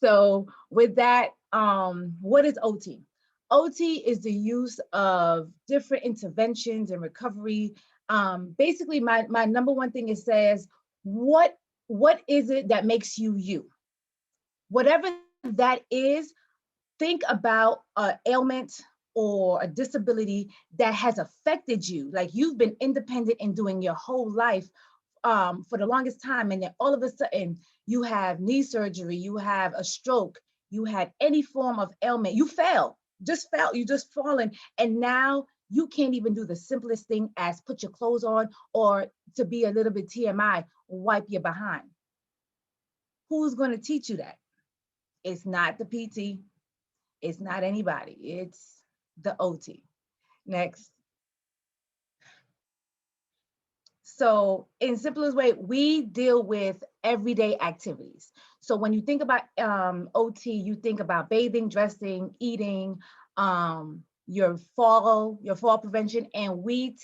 D: So with that, what is OT? OT is the use of different interventions and recovery. Basically, my number one thing, it says, what is it that makes you you? Whatever that is, think about an ailment or a disability that has affected you. Like you've been independent in doing your whole life for the longest time. And then all of a sudden you have knee surgery, you have a stroke, you had any form of ailment, you fell, you just fallen. And now you can't even do the simplest thing as put your clothes on, or to be a little bit TMI, wipe your behind. Who's going to teach you that? It's not the PT. It's not anybody. It's the OT. Next. So in simplest way, we deal with everyday activities. So when you think about OT, you think about bathing, dressing, eating, your fall prevention, and we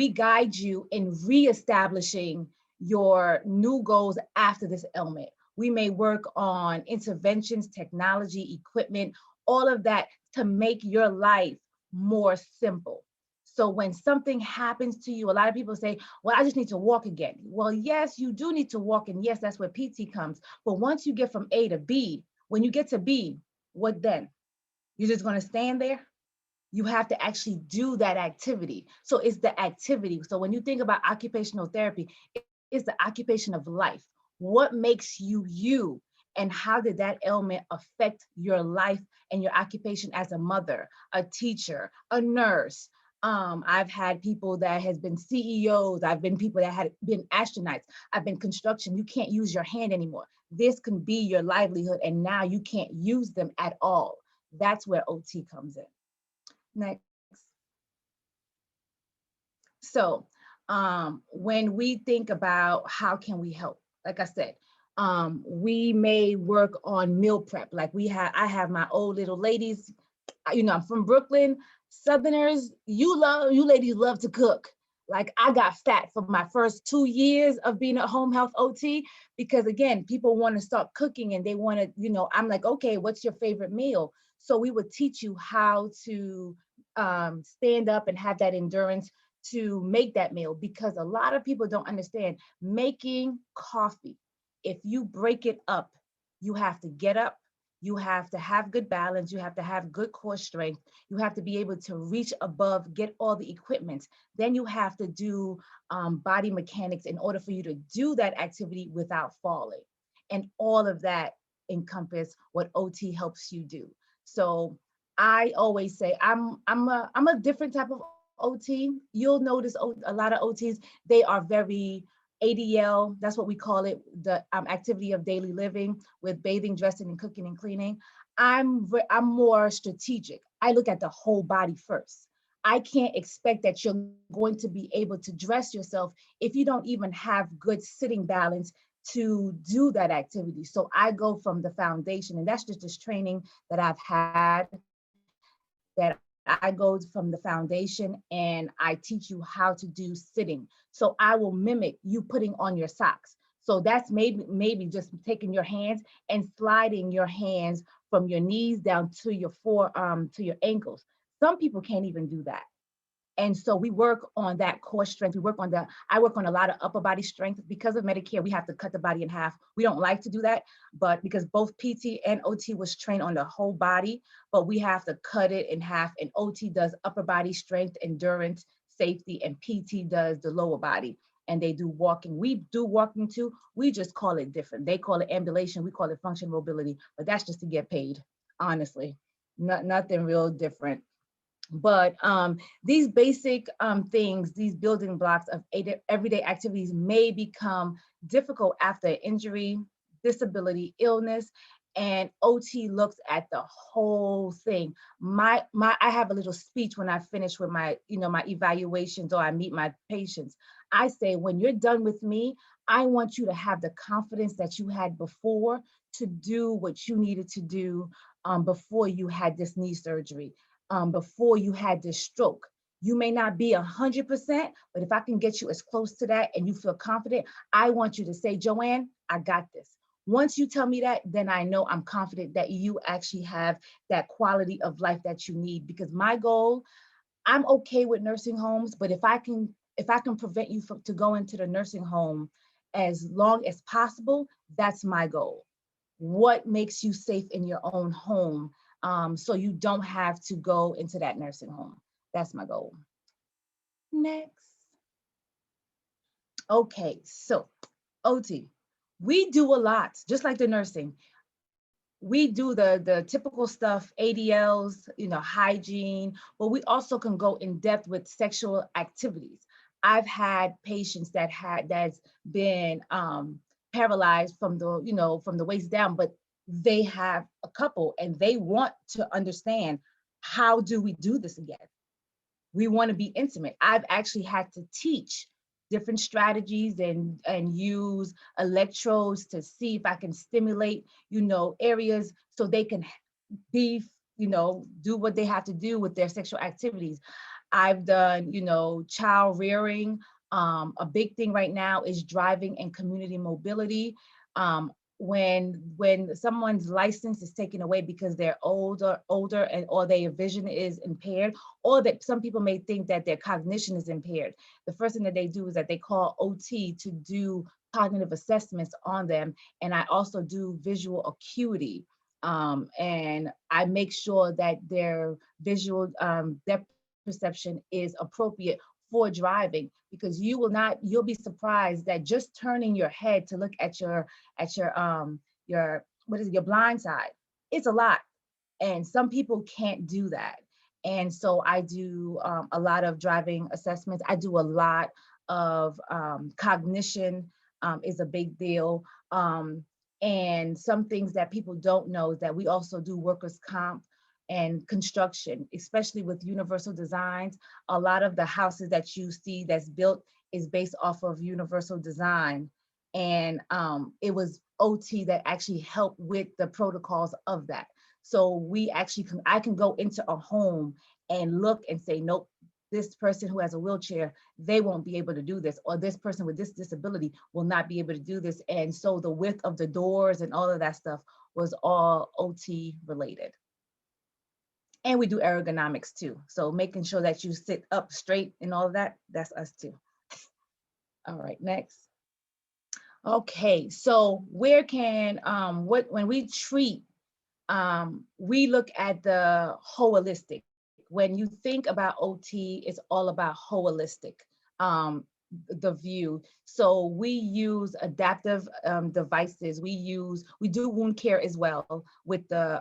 D: guide you in reestablishing your new goals after this ailment. We may work on interventions, technology, equipment, all of that to make your life more simple. So when something happens to you, a lot of people say, well, I just need to walk again. Well, yes, you do need to walk. And yes, that's where PT comes. But once you get from A to B, when you get to B, what then? You're just going to stand there? You have to actually do that activity. So it's the activity. So when you think about occupational therapy, it's the occupation of life. What makes you you? And how did that ailment affect your life and your occupation as a mother, a teacher, a nurse? I've had people that has been CEOs. I've been people that had been astronauts. I've been construction. You can't use your hand anymore. This can be your livelihood, and now you can't use them at all. That's where OT comes in. Next. So when we think about how can we help, like I said, we may work on meal prep. Like I have my old little ladies, I'm from Brooklyn. Southerners, you ladies love to cook. Like I got fat for my first 2 years of being a home health OT, because again, people want to start cooking and they want to, I'm like, okay, what's your favorite meal? So we would teach you how to stand up and have that endurance to make that meal, because a lot of people don't understand making coffee. If you break it up, you have to get up, you have to have good balance, you have to have good core strength, you have to be able to reach above, get all the equipment. Then you have to do body mechanics in order for you to do that activity without falling. And all of that encompass what OT helps you do. So I always say I'm a different type of OT. You'll notice a lot of OTs, they are very ADL, that's what we call it, the activity of daily living, with bathing, dressing, and cooking and cleaning. I'm more strategic. I look at the whole body first. I can't expect that you're going to be able to dress yourself if you don't even have good sitting balance to do that activity. So I go from the foundation, and that's just this training that I've had, that I go from the foundation and I teach you how to do sitting. So I will mimic you putting on your socks. So that's maybe just taking your hands and sliding your hands from your knees down to your to your ankles. Some people can't even do that. And so we work on that core strength. I work on a lot of upper body strength. Because of Medicare, we have to cut the body in half. We don't like to do that, but because both PT and OT was trained on the whole body, but we have to cut it in half. And OT does upper body strength, endurance, safety, and PT does the lower body. And they do walking. We do walking too. We just call it different. They call it ambulation. We call it functional mobility, but that's just to get paid, honestly. Nothing real different. But these basic things, these building blocks of everyday activities may become difficult after injury, disability, illness, and OT looks at the whole thing. I have a little speech when I finish with my, my evaluations or I meet my patients. I say, when you're done with me, I want you to have the confidence that you had before to do what you needed to do before you had this knee surgery. Before you had this stroke. You may not be 100%, but if I can get you as close to that and you feel confident, I want you to say, Joanne, I got this. Once you tell me that, then I know I'm confident that you actually have that quality of life that you need. Because my goal, I'm okay with nursing homes, but if I can prevent you from to go into the nursing home as long as possible, that's my goal. What makes you safe in your own home, so you don't have to go into that nursing home? That's my goal. Next. Okay, so OT, we do a lot, just like the nursing. We do the typical stuff, ADLs, hygiene, but we also can go in depth with sexual activities. I've had patients that's been paralyzed from the waist down, but they have a couple and they want to understand, how do we do this again? We want to be intimate. I've actually had to teach different strategies and use electrodes to see if I can stimulate, areas so they can be, do what they have to do with their sexual activities. I've done, child rearing. A big thing right now is driving and community mobility. When someone's license is taken away because they're older and or their vision is impaired, or that some people may think that their cognition is impaired, the first thing that they do is that they call OT to do cognitive assessments on them. And I also do visual acuity. And I make sure that their visual depth perception is appropriate for driving, because you'll be surprised that just turning your head to look at your your blind side, it's a lot. And some people can't do that. And so I do a lot of driving assessments. I do a lot of cognition, is a big deal. And some things that people don't know is that we also do workers' comp and construction, especially with universal designs. A lot of the houses that you see that's built is based off of universal design. And it was OT that actually helped with the protocols of that. So I can go into a home and look and say, nope, this person who has a wheelchair, they won't be able to do this, or this person with this disability will not be able to do this. And so the width of the doors and all of that stuff was all OT related. And we do ergonomics too. So making sure that you sit up straight and all of that, that's us too. All right, next. Okay, so where can, when we treat, we look at the holistic. When you think about OT, it's all about holistic, the view. So we use adaptive devices. We do wound care as well with the,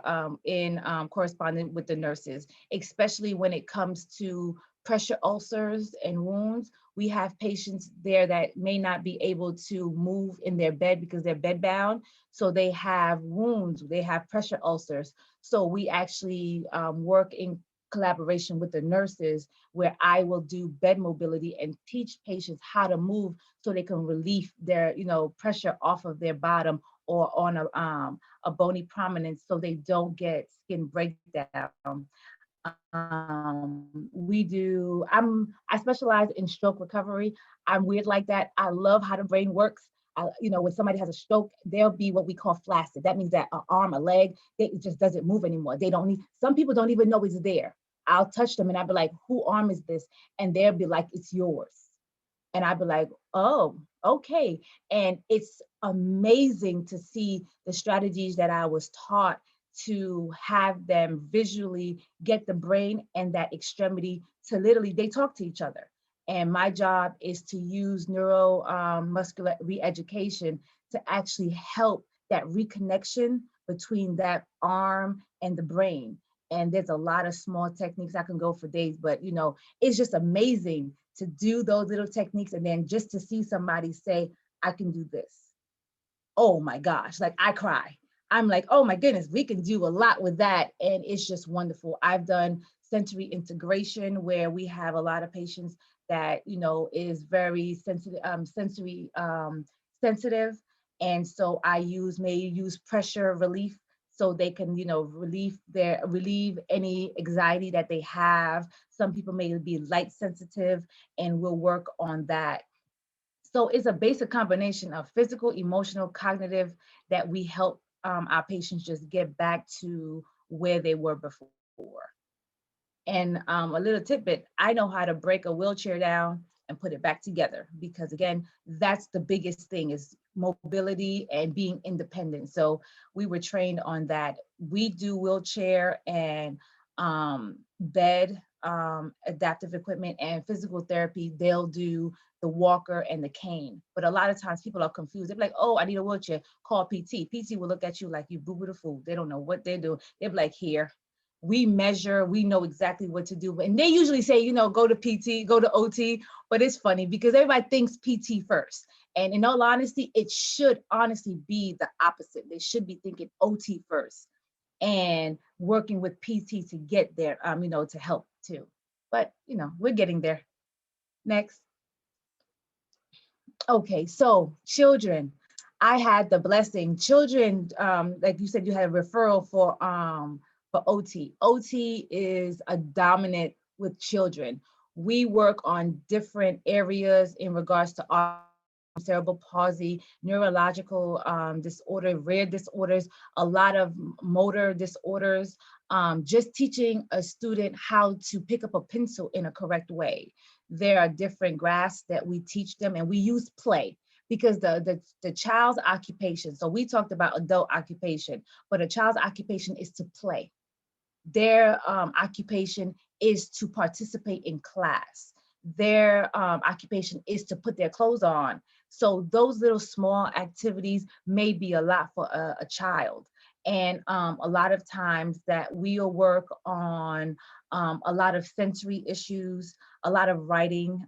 D: corresponding with the nurses, especially when it comes to pressure ulcers and wounds. We have patients there that may not be able to move in their bed because they're bed bound. So they have wounds, they have pressure ulcers. So we actually work in collaboration with the nurses, where I will do bed mobility and teach patients how to move so they can relieve their, pressure off of their bottom or on a bony prominence, so they don't get skin breakdown. I specialize in stroke recovery. I'm weird like that. I love how the brain works. When somebody has a stroke, they'll be what we call flaccid. That means that an arm, a leg, it just doesn't move anymore. They don't need, some people don't even know it's there. I'll touch them and I'll be like, who arm is this? And they'll be like, it's yours. And I'd be like, oh, okay. And it's amazing to see the strategies that I was taught to have them visually get the brain and that extremity to literally, they talk to each other. And my job is to use neuromuscular re-education to actually help that reconnection between that arm and the brain. And there's a lot of small techniques. I can go for days, but it's just amazing to do those little techniques and then just to see somebody say, I can do this. Oh my gosh, like I cry. I'm like, oh my goodness, we can do a lot with that. And it's just wonderful. I've done sensory integration where we have a lot of patients that, is very sensitive, sensitive. And so I may use pressure relief so they can, relieve any anxiety that they have. Some people may be light sensitive, and we'll work on that. So it's a basic combination of physical, emotional, cognitive that we help our patients just get back to where they were before. And a little tidbit, I know how to break a wheelchair down and put it back together, because again, that's the biggest thing is mobility and being independent. So we were trained on that. We do wheelchair and bed, adaptive equipment, and physical therapy. They'll do the walker and the cane. But a lot of times people are confused. They're like, oh, I need a wheelchair, call PT. PT will look at you like you boo-boo the fool. They don't know what they're doing. They're like, here, we measure, we know exactly what to do. And they usually say, go to PT, go to OT, but it's funny because everybody thinks PT first. And in all honesty, it should honestly be the opposite. They should be thinking OT first and working with PT to get there, to help too. But, we're getting there. Next. Okay, so children. I had the blessing, children, like you said, you had a referral for OT. OT is a dominant with children. We work on different areas in regards to cerebral palsy, neurological disorder, rare disorders, a lot of motor disorders, just teaching a student how to pick up a pencil in a correct way. There are different grasps that we teach them, and we use play because the child's occupation, so we talked about adult occupation, but a child's occupation is to play. Their occupation is to participate in class. Their occupation is to put their clothes on. So those little small activities may be a lot for a child. And a lot of times that we'll work on a lot of sensory issues, a lot of writing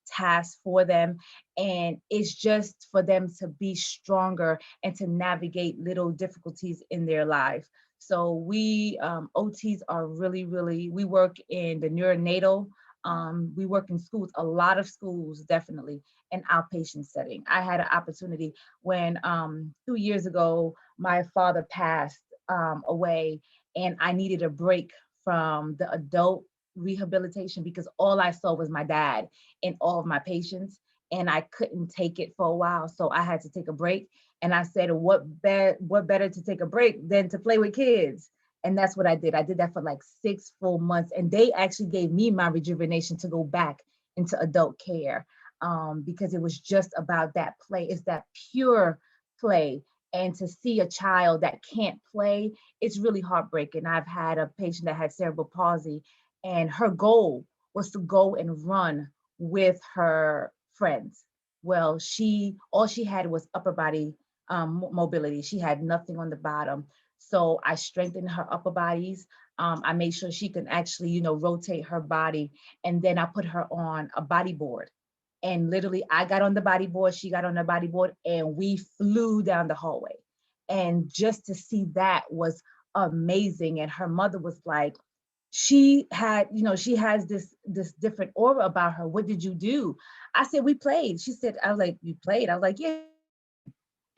D: tasks for them. And it's just for them to be stronger and to navigate little difficulties in their life. So we, OTs are really, really, we work in the neonatal, we work in schools, a lot of schools, definitely, in outpatient setting. I had an opportunity when 2 years ago, my father passed away, and I needed a break from the adult rehabilitation because all I saw was my dad in all of my patients, and I couldn't take it for a while. So I had to take a break. And I said, what better to take a break than to play with kids? And that's what I did. I did that for like 6 full months. And they actually gave me my rejuvenation to go back into adult care because it was just about that play. It's that pure play. And to see a child that can't play, it's really heartbreaking. I've had a patient that had cerebral palsy, and her goal was to go and run with her friends. Well, all she had was upper body mobility. She had nothing on the bottom. So I strengthened her upper bodies. I made sure she can actually, rotate her body. And then I put her on a body board. And literally I got on the body board, she got on the body board, and we flew down the hallway. And just to see that was amazing. And her mother was like, she had, she has this different aura about her. What did you do? I said, we played. She said, I was like, you played? I was like, yeah.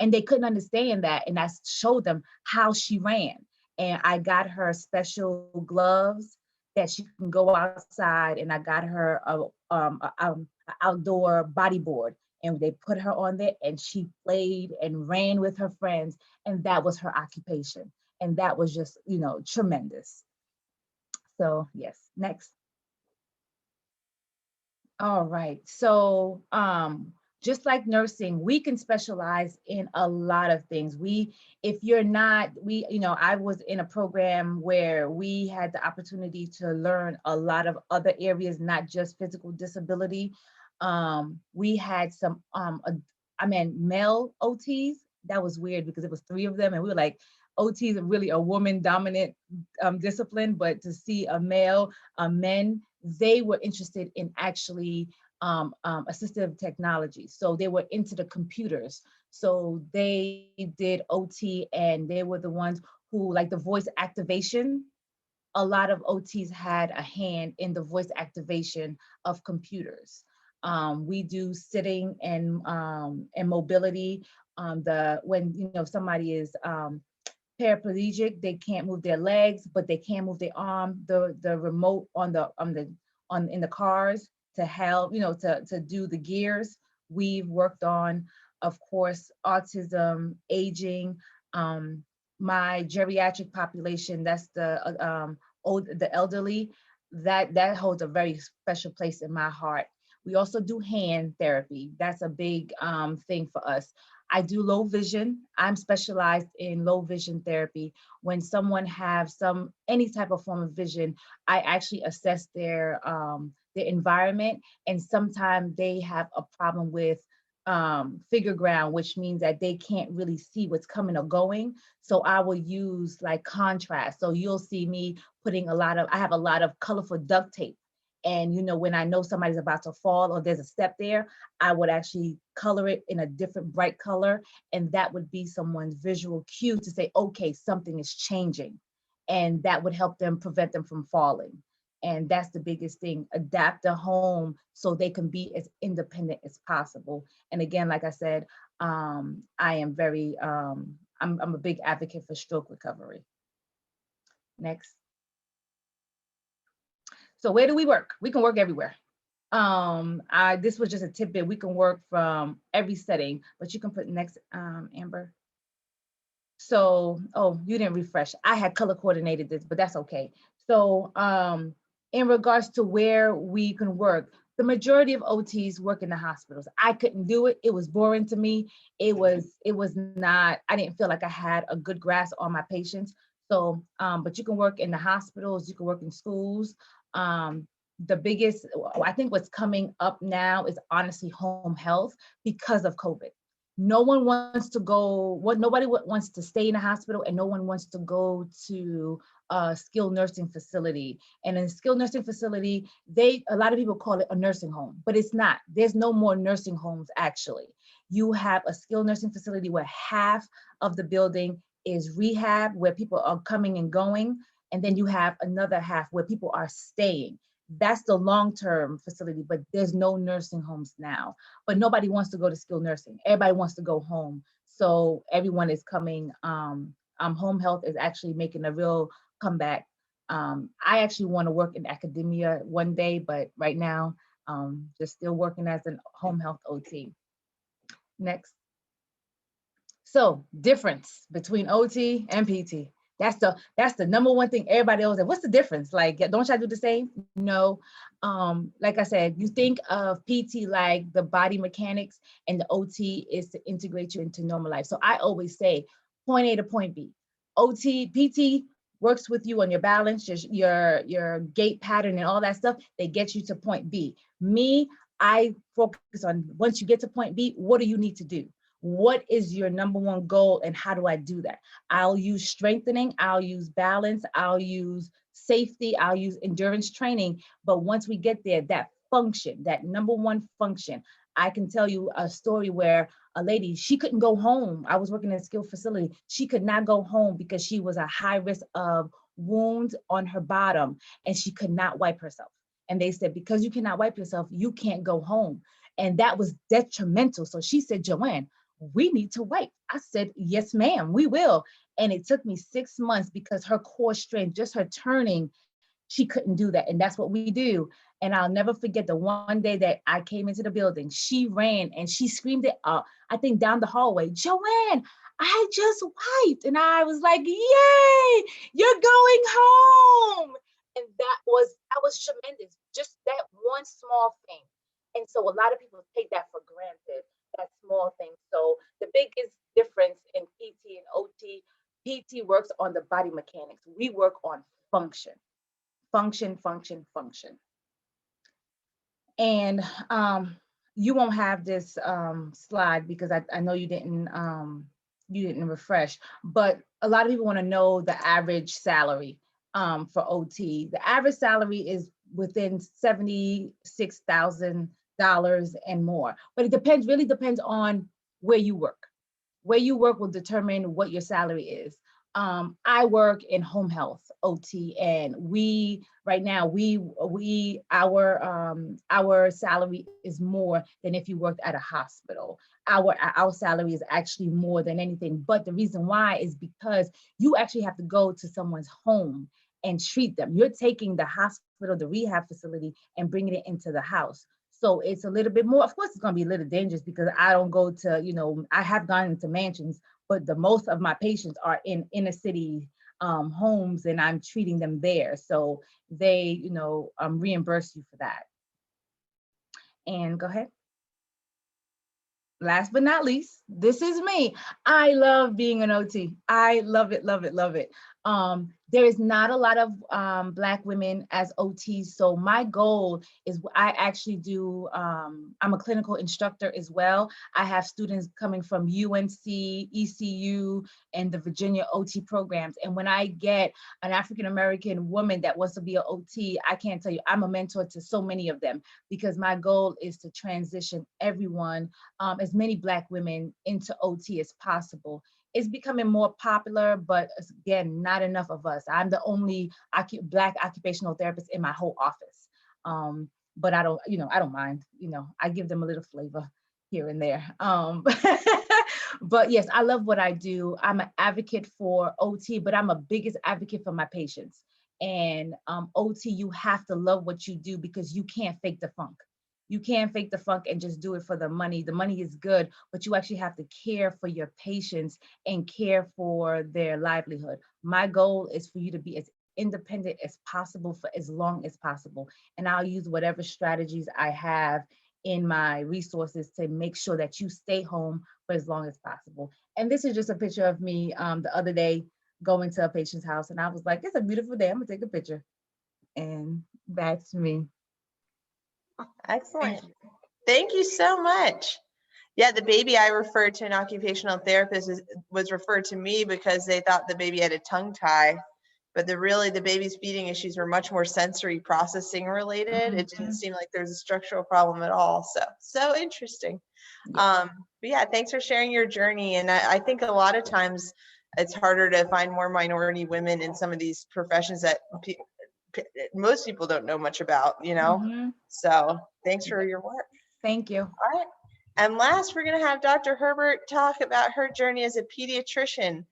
D: And they couldn't understand that. And I showed them how she ran. And I got her special gloves that she can go outside. And I got her a outdoor bodyboard. and they put her on there and she played and ran with her friends, and that was her occupation. And that was just, tremendous. So yes, next. All right. So just like nursing, we can specialize in a lot of things. If you're not, I was in a program where we had the opportunity to learn a lot of other areas, not just physical disability. We had some, male OTs. That was weird because it was 3 of them, and we were like, OTs are really a woman dominant discipline, but to see men, they were interested in actually assistive technology. So they were into the computers. So they did OT, and they were the ones who, like the voice activation, a lot of OTs had a hand in the voice activation of computers. We do sitting and mobility. When somebody is paraplegic, they can't move their legs, but they can move their arm. The remote on in the cars to help, to do the gears. We've worked on, of course, autism, aging, my geriatric population. That's the elderly. That holds a very special place in my heart. We also do hand therapy. That's a big thing for us. I do low vision. I'm specialized in low vision therapy. When someone has any type of form of vision, I actually assess their environment, and sometimes they have a problem with figure ground, which means that they can't really see what's coming or going. So I will use like contrast. So you'll see me I have a lot of colorful duct tape. And when I know somebody's about to fall or there's a step there, I would actually color it in a different bright color. And that would be someone's visual cue to say, okay, something is changing. And that would help them prevent them from falling. And that's the biggest thing, adapt the home so they can be as independent as possible. And again, like I said, I am I'm a big advocate for stroke recovery. Next. So where do we work? We can work everywhere. This was just a tidbit. We can work from every setting, but you can put next, Amber. So, oh, you didn't refresh. I had color coordinated this, but that's okay. So, in regards to where we can work, the majority of OTs work in the hospitals. I couldn't do it. It was boring to me. It was not, I didn't feel like I had a good grasp on my patients. So, but you can work in the hospitals, you can work in schools. The biggest, I think what's coming up now is honestly home health because of COVID. No one wants to go, nobody wants to stay in a hospital, and no one wants to go to a skilled nursing facility. And in a skilled nursing facility, a lot of people call it a nursing home, but it's not. There's no more nursing homes, actually. You have a skilled nursing facility where half of the building is rehab, where people are coming and going. And then you have another half where people are staying. That's the long-term facility, but there's no nursing homes now. But nobody wants to go to skilled nursing. Everybody wants to go home. So everyone is coming. Home health is actually making a real comeback. I actually want to work in academia one day, but right now, just still working as an home health OT. Next. So difference between OT and PT. That's the number one thing everybody always says. What's the difference? Like, don't y'all do the same? No. Like I said, you think of PT like the body mechanics, and the OT is to integrate you into normal life. So I always say point A to point B. PT works with you on your balance, your gait pattern and all that stuff. They get you to point B. Me, I focus on once you get to point B, what do you need to do? What is your number one goal, and how do I do that? I'll use strengthening, I'll use balance, I'll use safety, I'll use endurance training. But once we get there, that function, that number one function, I can tell you a story where a lady, she couldn't go home. I was working in a skilled facility. She could not go home because she was at high risk of wounds on her bottom, and she could not wipe herself. And they said, because you cannot wipe yourself, you can't go home. And that was detrimental. So she said, Joanne, we need to wipe. I said, yes, ma'am, we will. And it took me 6 months because her core strength, just her turning, she couldn't do that. And that's what we do. And I'll never forget the one day that I came into the building. She ran and she screamed it up, I think down the hallway, "Joanne, I just wiped." And I was like, "Yay, you're going home." And that was tremendous. Just that one small thing. And so a lot of people take that for granted, that small thing. So the biggest difference in PT and OT, PT works on the body mechanics. We work on function, function, function, function. And you won't have this slide because I know you didn't refresh, but a lot of people want to know the average salary for OT. The average salary is within $76,000 and more, but it really depends on where you work. Where you work will determine what your salary is. I work in home health OT, and right now our salary is more than if you worked at a hospital. Our salary is actually more than anything, but the reason why is because you actually have to go to someone's home and treat them. You're taking the hospital, the rehab facility, and bringing it into the house. So it's a little bit more, of course, it's going to be a little dangerous because I don't go to, I have gone into mansions, but the most of my patients are in inner city homes, and I'm treating them there. So they, reimburse you for that. And go ahead. Last but not least, this is me. I love being an OT. I love it, love it, love it. There is not a lot of Black women as OTs. So my goal is I actually do, I'm a clinical instructor as well. I have students coming from UNC, ECU, and the Virginia OT programs. And when I get an African-American woman that wants to be an OT, I can't tell you, I'm a mentor to so many of them because my goal is to transition everyone, as many Black women into OT as possible. It's becoming more popular, but again, not enough of us. I'm the only Black occupational therapist in my whole office. But I don't mind, I give them a little flavor here and there. But yes, I love what I do. I'm an advocate for OT, but I'm a biggest advocate for my patients. And OT, you have to love what you do because you can't fake the funk. You can't fake the funk and just do it for the money. The money is good, but you actually have to care for your patients and care for their livelihood. My goal is for you to be as independent as possible for as long as possible. And I'll use whatever strategies I have in my resources to make sure that you stay home for as long as possible. And this is just a picture of me the other day going to a patient's house, and I was like, it's a beautiful day, I'm gonna take a picture. And that's me.
A: Excellent. Thank you so much. Yeah, the baby I referred to an occupational therapist was referred to me because they thought the baby had a tongue tie, but the baby's feeding issues were much more sensory processing related. It didn't seem like there's a structural problem at all. So interesting. But yeah, thanks for sharing your journey. And I think a lot of times it's harder to find more minority women in some of these professions that most people don't know much about, So thanks for your work.
D: Thank you.
A: All right. And last, we're going to have Dr. Herbert talk about her journey as a pediatrician.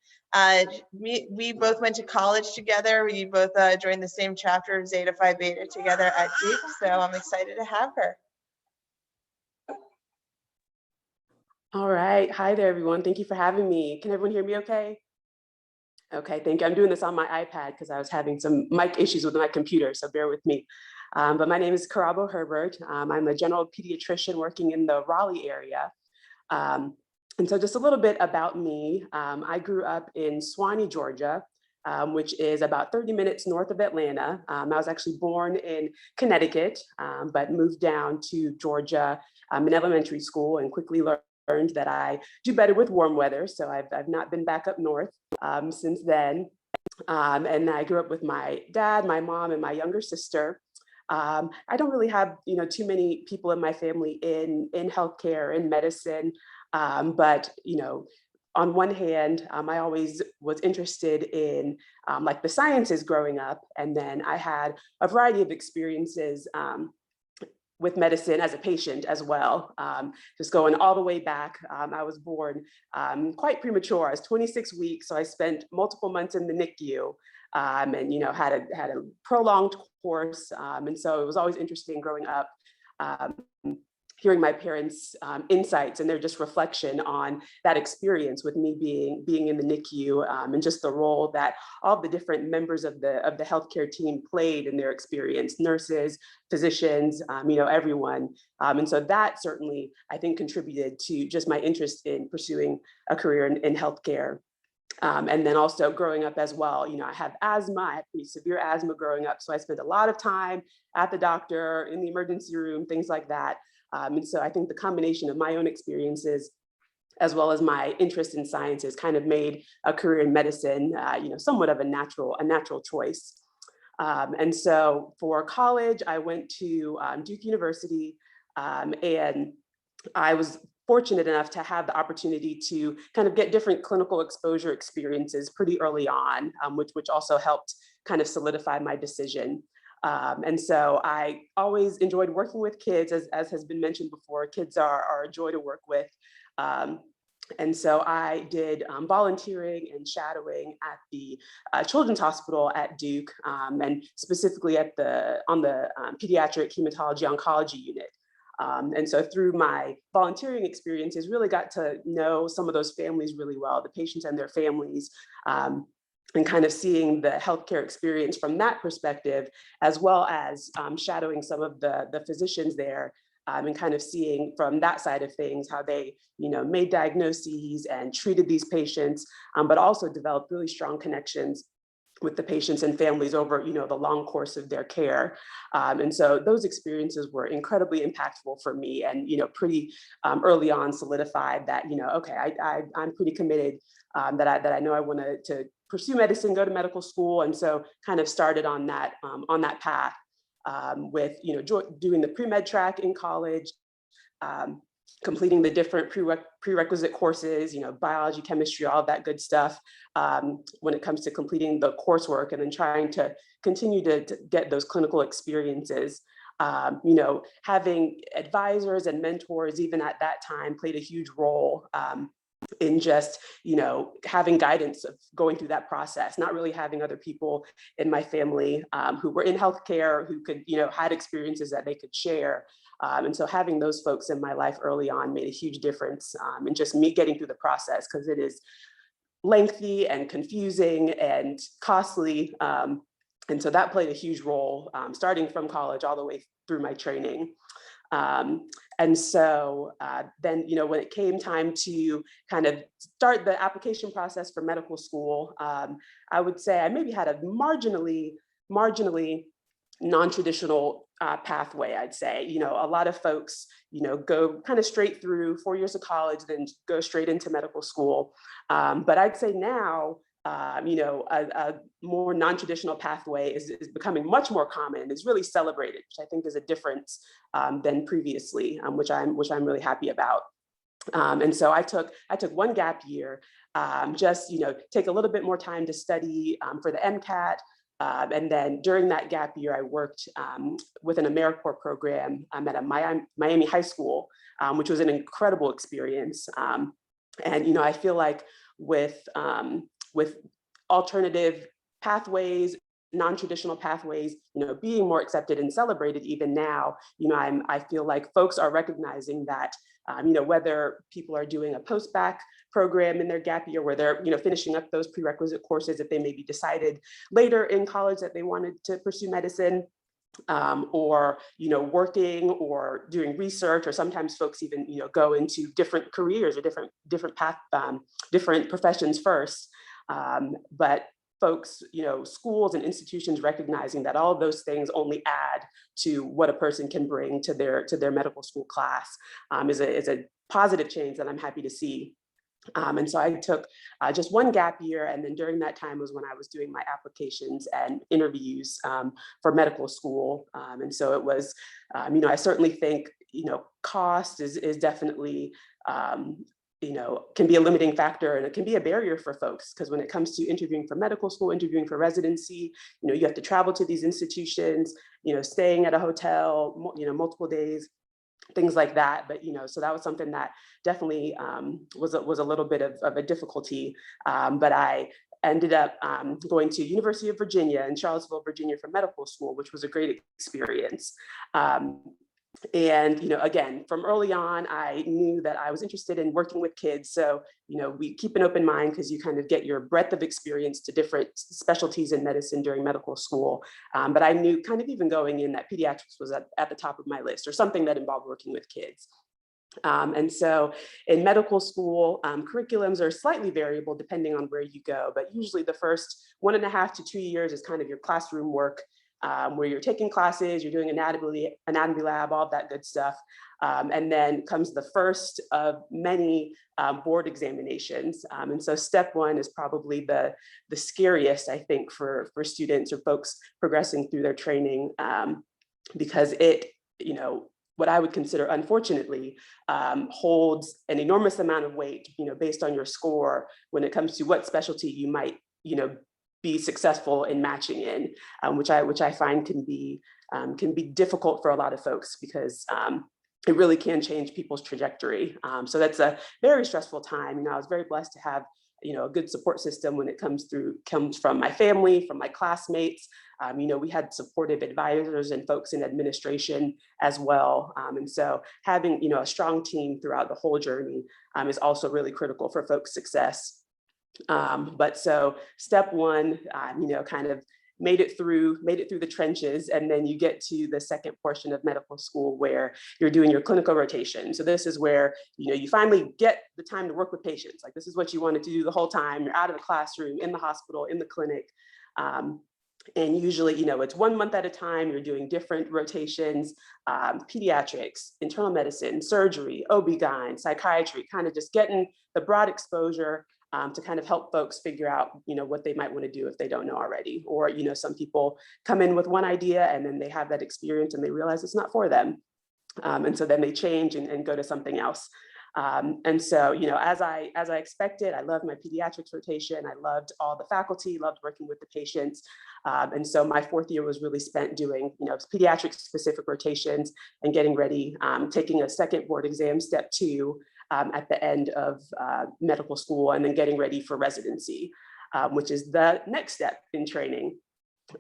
A: We both went to college together. We both joined the same chapter of Zeta Phi Beta together at Duke. So I'm excited to have her.
E: All right. Hi there, everyone. Thank you for having me. Can everyone hear me okay? Okay, thank you. I'm doing this on my iPad because I was having some mic issues with my computer, so bear with me. But my name is Karabo Herbert. I'm a general pediatrician working in the Raleigh area. And so just a little bit about me. I grew up in Suwanee, Georgia, which is about 30 minutes north of Atlanta. I was actually born in Connecticut, but moved down to Georgia in elementary school and quickly learned that I do better with warm weather. So I've not been back up north since then. And I grew up with my dad, my mom, and my younger sister. I don't really have, too many people in my family in healthcare, in medicine, but, on one hand, I always was interested in like the sciences growing up. And then I had a variety of experiences with medicine as a patient as well. Just going all the way back, I was born quite premature. I was 26 weeks, so I spent multiple months in the NICU. and had a prolonged course. And so it was always interesting growing up, um, hearing my parents' insights and their just reflection on that experience with me being in the NICU, and just the role that all the different members of the healthcare team played in their experience, nurses, physicians, everyone. And so that certainly, I think, contributed to just my interest in pursuing a career in healthcare. And then also growing up as well, I have asthma, I had pretty severe asthma growing up. So I spent a lot of time at the doctor, in the emergency room, things like that. And so I think the combination of my own experiences, as well as my interest in sciences, kind of made a career in medicine, somewhat of a natural choice. And so for college, I went to Duke University, and I was fortunate enough to have the opportunity to kind of get different clinical exposure experiences pretty early on, which also helped kind of solidify my decision. And so I always enjoyed working with kids, as has been mentioned before. Kids are a joy to work with. And so I did volunteering and shadowing at the Children's Hospital at Duke, and specifically on the pediatric hematology oncology unit. And so through my volunteering experiences, really got to know some of those families really well, the patients and their families, and kind of seeing the healthcare experience from that perspective, as well as shadowing some of the physicians there, and kind of seeing from that side of things how they, made diagnoses and treated these patients, but also developed really strong connections with the patients and families over, the long course of their care. And so those experiences were incredibly impactful for me, and, pretty early on solidified that, okay, I'm pretty committed, that I know I want to pursue medicine, go to medical school. And so kind of started on that path, with, doing the pre-med track in college, completing the different prerequisite courses, biology, chemistry, all of that good stuff, when it comes to completing the coursework, and then trying to continue to get those clinical experiences. Having advisors and mentors, even at that time, played a huge role, in just, having guidance of going through that process, not really having other people in my family who were in healthcare, who could, had experiences that they could share. And so having those folks in my life early on made a huge difference in just me getting through the process, because it is lengthy and confusing and costly. And so that played a huge role, starting from college all the way through my training. And so then, when it came time to kind of start the application process for medical school, I would say I maybe had a marginally non-traditional pathway, I'd say. A lot of folks, go kind of straight through 4 years of college, then go straight into medical school. But I'd say now, a more non-traditional pathway is becoming much more common, is really celebrated, which I think is a difference than previously, which I'm really happy about. And so I took one gap year, just, take a little bit more time to study for the MCAT. And then during that gap year, I worked with an AmeriCorps program at a Miami high school, which was an incredible experience. And, I feel like with alternative pathways, non-traditional pathways, being more accepted and celebrated even now, I feel like folks are recognizing that, whether people are doing a post-bac program in their gap year, where they're, finishing up those prerequisite courses that they maybe decided later in college that they wanted to pursue medicine, or, working or doing research, or sometimes folks even, go into different careers or different path, different professions first. But folks, schools and institutions recognizing that all of those things only add to what a person can bring to their medical school class, is a positive change that I'm happy to see. And so I took just one gap year, and then during that time was when I was doing my applications and interviews for medical school. And so it was, I certainly think, cost is definitely, can be a limiting factor, and it can be a barrier for folks, because when it comes to interviewing for medical school, interviewing for residency, you have to travel to these institutions, staying at a hotel, multiple days, things like that. But, so that was something that definitely was a little bit of a difficulty. But I ended up going to University of Virginia in Charlottesville, Virginia for medical school, which was a great experience. And, again, from early on, I knew that I was interested in working with kids. So, we keep an open mind because you kind of get your breadth of experience to different specialties in medicine during medical school. But I knew kind of even going in that pediatrics was at the top of my list, or something that involved working with kids. And so in medical school, curriculums are slightly variable depending on where you go, but usually the first 1.5 to 2 years is kind of your classroom work, where you're taking classes, you're doing anatomy lab, all that good stuff. And then comes the first of many board examinations. And so step one is probably the scariest, I think, for students or folks progressing through their training, because it, what I would consider, unfortunately, holds an enormous amount of weight, based on your score when it comes to what specialty you might, be successful in matching in, which I find can be difficult for a lot of folks, because it really can change people's trajectory. So that's a very stressful time. I was very blessed to have a good support system when it comes from my family, from my classmates. We had supportive advisors and folks in administration as well. And so having, a strong team throughout the whole journey is also really critical for folks' success. But so step one, kind of made it through the trenches, and then you get to the second portion of medical school where you're doing your clinical rotation. So this is where you finally get the time to work with patients. Like, this is what you wanted to do the whole time. You're out of the classroom, in the hospital, in the clinic. And usually, it's 1 month at a time. You're doing different rotations, pediatrics, internal medicine, surgery, OB-GYN, psychiatry, kind of just getting the broad exposure to kind of help folks figure out, what they might want to do if they don't know already. Or, some people come in with one idea and then they have that experience and they realize it's not for them. And so then they change and go to something else. And so, as I expected, I loved my pediatrics rotation. I loved all the faculty, loved working with the patients. And so my fourth year was really spent doing, pediatric specific rotations and getting ready, taking a second board exam, step 2, at the end of medical school, and then getting ready for residency, which is the next step in training.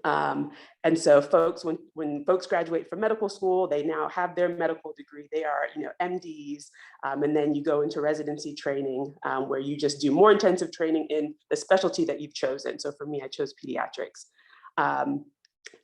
E: And so folks, when folks graduate from medical school, they now have their medical degree. They are, MDs, and then you go into residency training, where you just do more intensive training in the specialty that you've chosen. So for me, I chose pediatrics.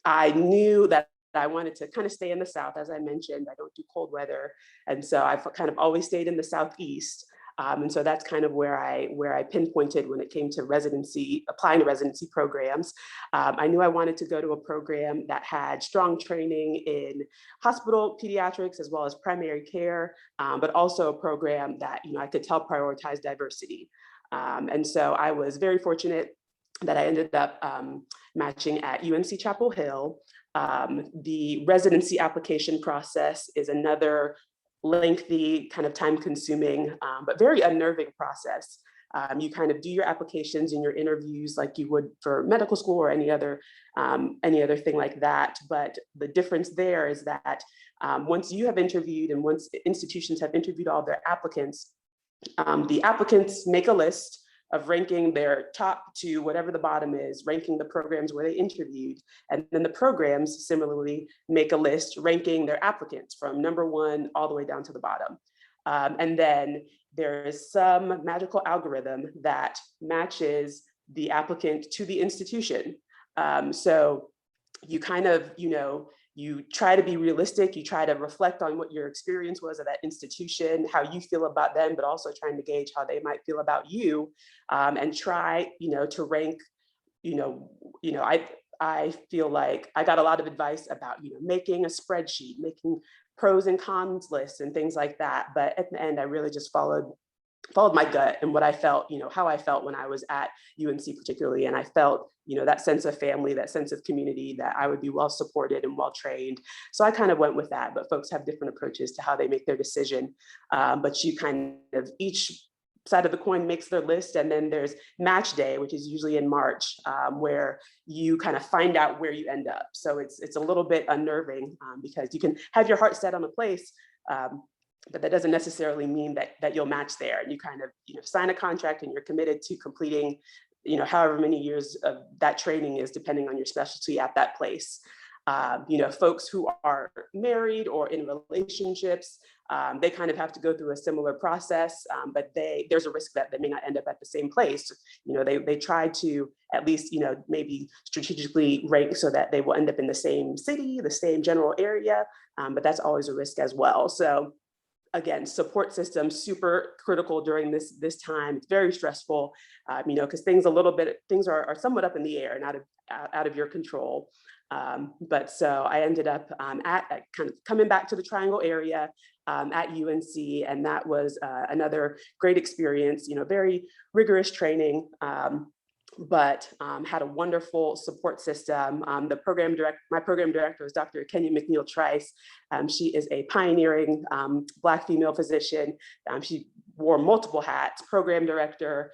E: I knew that I wanted to kind of stay in the South. As I mentioned, I don't do cold weather. And so I've kind of always stayed in the Southeast. And so that's kind of where I pinpointed when it came to residency, applying to residency programs. I knew I wanted to go to a program that had strong training in hospital pediatrics as well as primary care, but also a program that, I could tell prioritized diversity. And so I was very fortunate that I ended up matching at UNC Chapel Hill. The residency application process is another lengthy, kind of time-consuming, but very unnerving process. You kind of do your applications and your interviews like you would for medical school or any other thing like that. But the difference there is that once you have interviewed and once institutions have interviewed all their applicants, the applicants make a list of ranking their top to whatever the bottom is, ranking the programs where they interviewed. And then the programs similarly make a list ranking their applicants from number 1 all the way down to the bottom. And then there is some magical algorithm that matches the applicant to the institution. So you kind of, you try to be realistic, you try to reflect on what your experience was at that institution, how you feel about them, but also trying to gauge how they might feel about you, and try, to rank, I feel like I got a lot of advice about, making a spreadsheet, making pros and cons lists and things like that. But at the end, I really just followed my gut and what I felt, how I felt when I was at UNC particularly. And I felt, that sense of family, that sense of community, that I would be well supported and well trained. So I kind of went with that, but folks have different approaches to how they make their decision. But you kind of, each side of the coin makes their list. And then there's match day, which is usually in March, where you kind of find out where you end up. So it's a little bit unnerving, because you can have your heart set on a place, but that doesn't necessarily mean that you'll match there. And you kind of, sign a contract and you're committed to completing, however many years of that training is, depending on your specialty at that place. Folks who are married or in relationships, they kind of have to go through a similar process, but there's a risk that they may not end up at the same place. They try to at least, maybe strategically rank so that they will end up in the same city, the same general area, but that's always a risk as well. So again, support system, super critical during this time. It's very stressful, because things are somewhat up in the air and out of your control. But so I ended up at kind of coming back to the Triangle area at UNC, and that was another great experience. Very rigorous training. But had a wonderful support system. My program director is Dr. Kenya McNeil Trice. She is a pioneering Black female physician. She wore multiple hats, program director.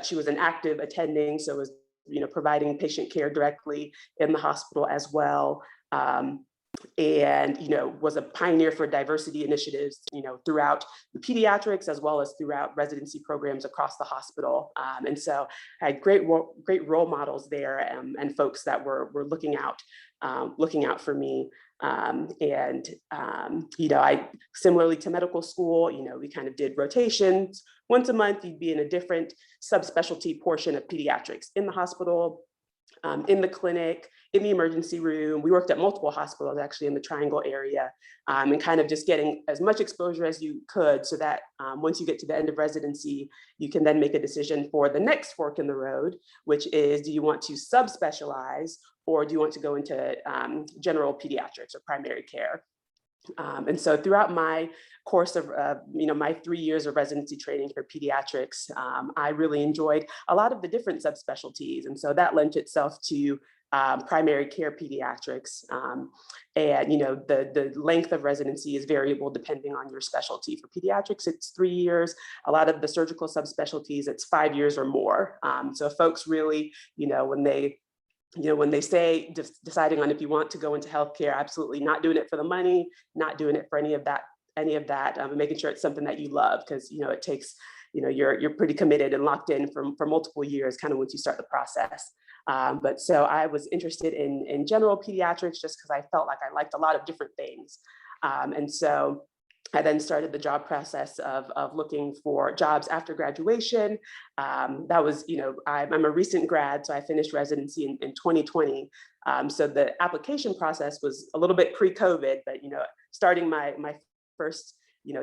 E: She was an active attending, so was providing patient care directly in the hospital as well. And was a pioneer for diversity initiatives, throughout the pediatrics as well as throughout residency programs across the hospital. And so I had great role models there, and folks that were looking out for me. I similarly to medical school, we kind of did rotations. Once a month, you'd be in a different subspecialty portion of pediatrics in the hospital, in the clinic, in the emergency room. We worked at multiple hospitals actually in the Triangle area, and kind of just getting as much exposure as you could so that once you get to the end of residency, you can then make a decision for the next fork in the road, which is, do you want to subspecialize or do you want to go into general pediatrics or primary care? And so throughout my course of, my 3 years of residency training for pediatrics, I really enjoyed a lot of the different subspecialties. And so that lent itself to primary care pediatrics. And, the length of residency is variable depending on your specialty. For pediatrics, it's 3 years. A lot of the surgical subspecialties, it's 5 years or more. So folks really, when they say deciding on if you want to go into healthcare, absolutely not doing it for the money, not doing it for any of that, making sure it's something that you love, because it takes, you're pretty committed and locked in for multiple years, kind of once you start the process. But so I was interested in general pediatrics just because I felt like I liked a lot of different things, and so I then started the job process of looking for jobs after graduation. That was, I'm a recent grad, so I finished residency in 2020. So the application process was a little bit pre-COVID, but, starting my first,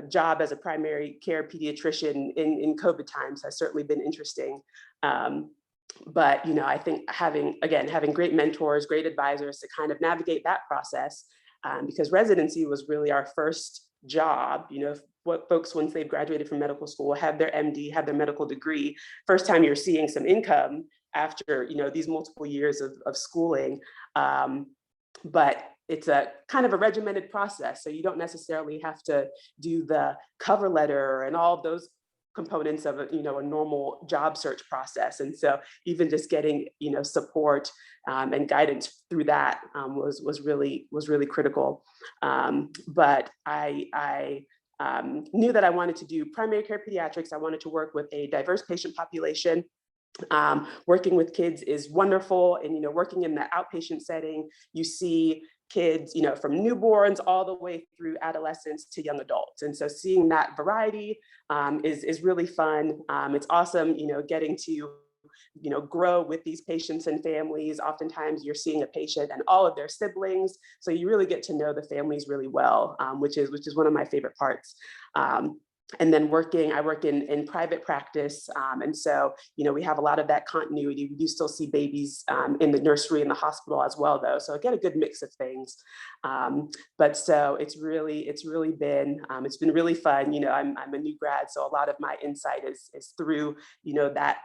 E: job as a primary care pediatrician in COVID times has certainly been interesting. But, I think having great mentors, great advisors to kind of navigate that process, because residency was really our first job. What folks, once they've graduated from medical school, have their MD, have their medical degree, first time you're seeing some income after, these multiple years of schooling. But it's a kind of a regimented process. So you don't necessarily have to do the cover letter and all of those components of a normal job search process. And so even just getting support and guidance through that was really critical. But I knew that I wanted to do primary care pediatrics. I wanted to work with a diverse patient population. Working with kids is wonderful, and working in the outpatient setting, you see kids, from newborns all the way through adolescents to young adults. And so seeing that variety is really fun. It's awesome, getting to, grow with these patients and families. Oftentimes you're seeing a patient and all of their siblings. So you really get to know the families really well, which is one of my favorite parts. And then I work in private practice. And so, we have a lot of that continuity. We do still see babies in the nursery and the hospital as well, though. So I get a good mix of things. But so it's been really fun. I'm a new grad, so a lot of my insight is through, that,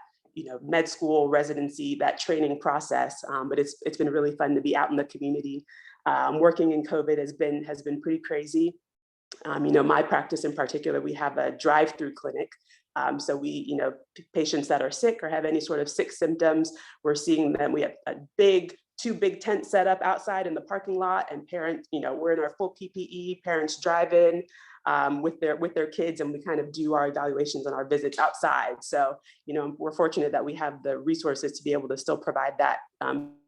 E: med school residency, that training process. But it's been really fun to be out in the community. Working in COVID has been pretty crazy. My practice in particular, we have a drive-through clinic. So we, patients that are sick or have any sort of sick symptoms, we're seeing them. We have a big two big tents set up outside in the parking lot, and parents, we're in our full PPE, parents drive in with their kids, and we kind of do our evaluations and our visits outside. So, we're fortunate that we have the resources to be able to still provide that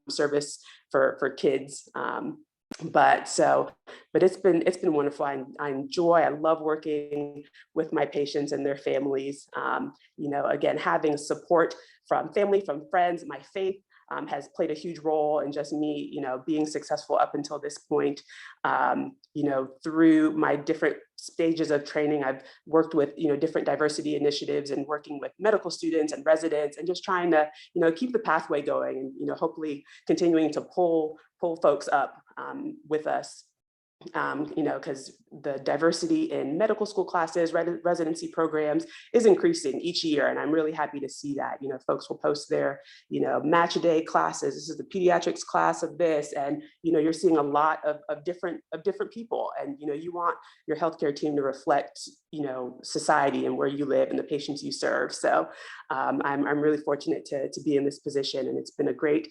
E: service for kids. But it's been wonderful. I love working with my patients and their families. Again, having support from family, from friends, my faith has played a huge role in just me, being successful up until this point. Through my different stages of training, I've worked with, different diversity initiatives and working with medical students and residents, and just trying to, keep the pathway going, and, hopefully continuing to pull folks up with us. Because the diversity in medical school classes, residency programs is increasing each year. And I'm really happy to see that, folks will post their, match day classes. This is the pediatrics class of this. And, you're seeing a lot of different people. And, you want your healthcare team to reflect, society and where you live and the patients you serve. So I'm really fortunate to be in this position. And it's been a great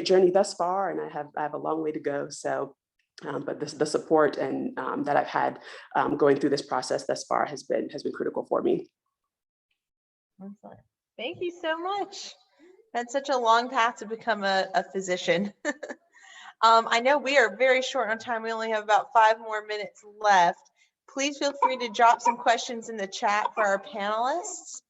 E: journey thus far. And I have a long way to go. So but the support and that I've had going through this process thus far has been critical for me.
A: Excellent. Thank you so much. That's such a long path to become a physician. I know we are very short on time. We only have about 5 more minutes left. Please feel free to drop some questions in the chat for our panelists.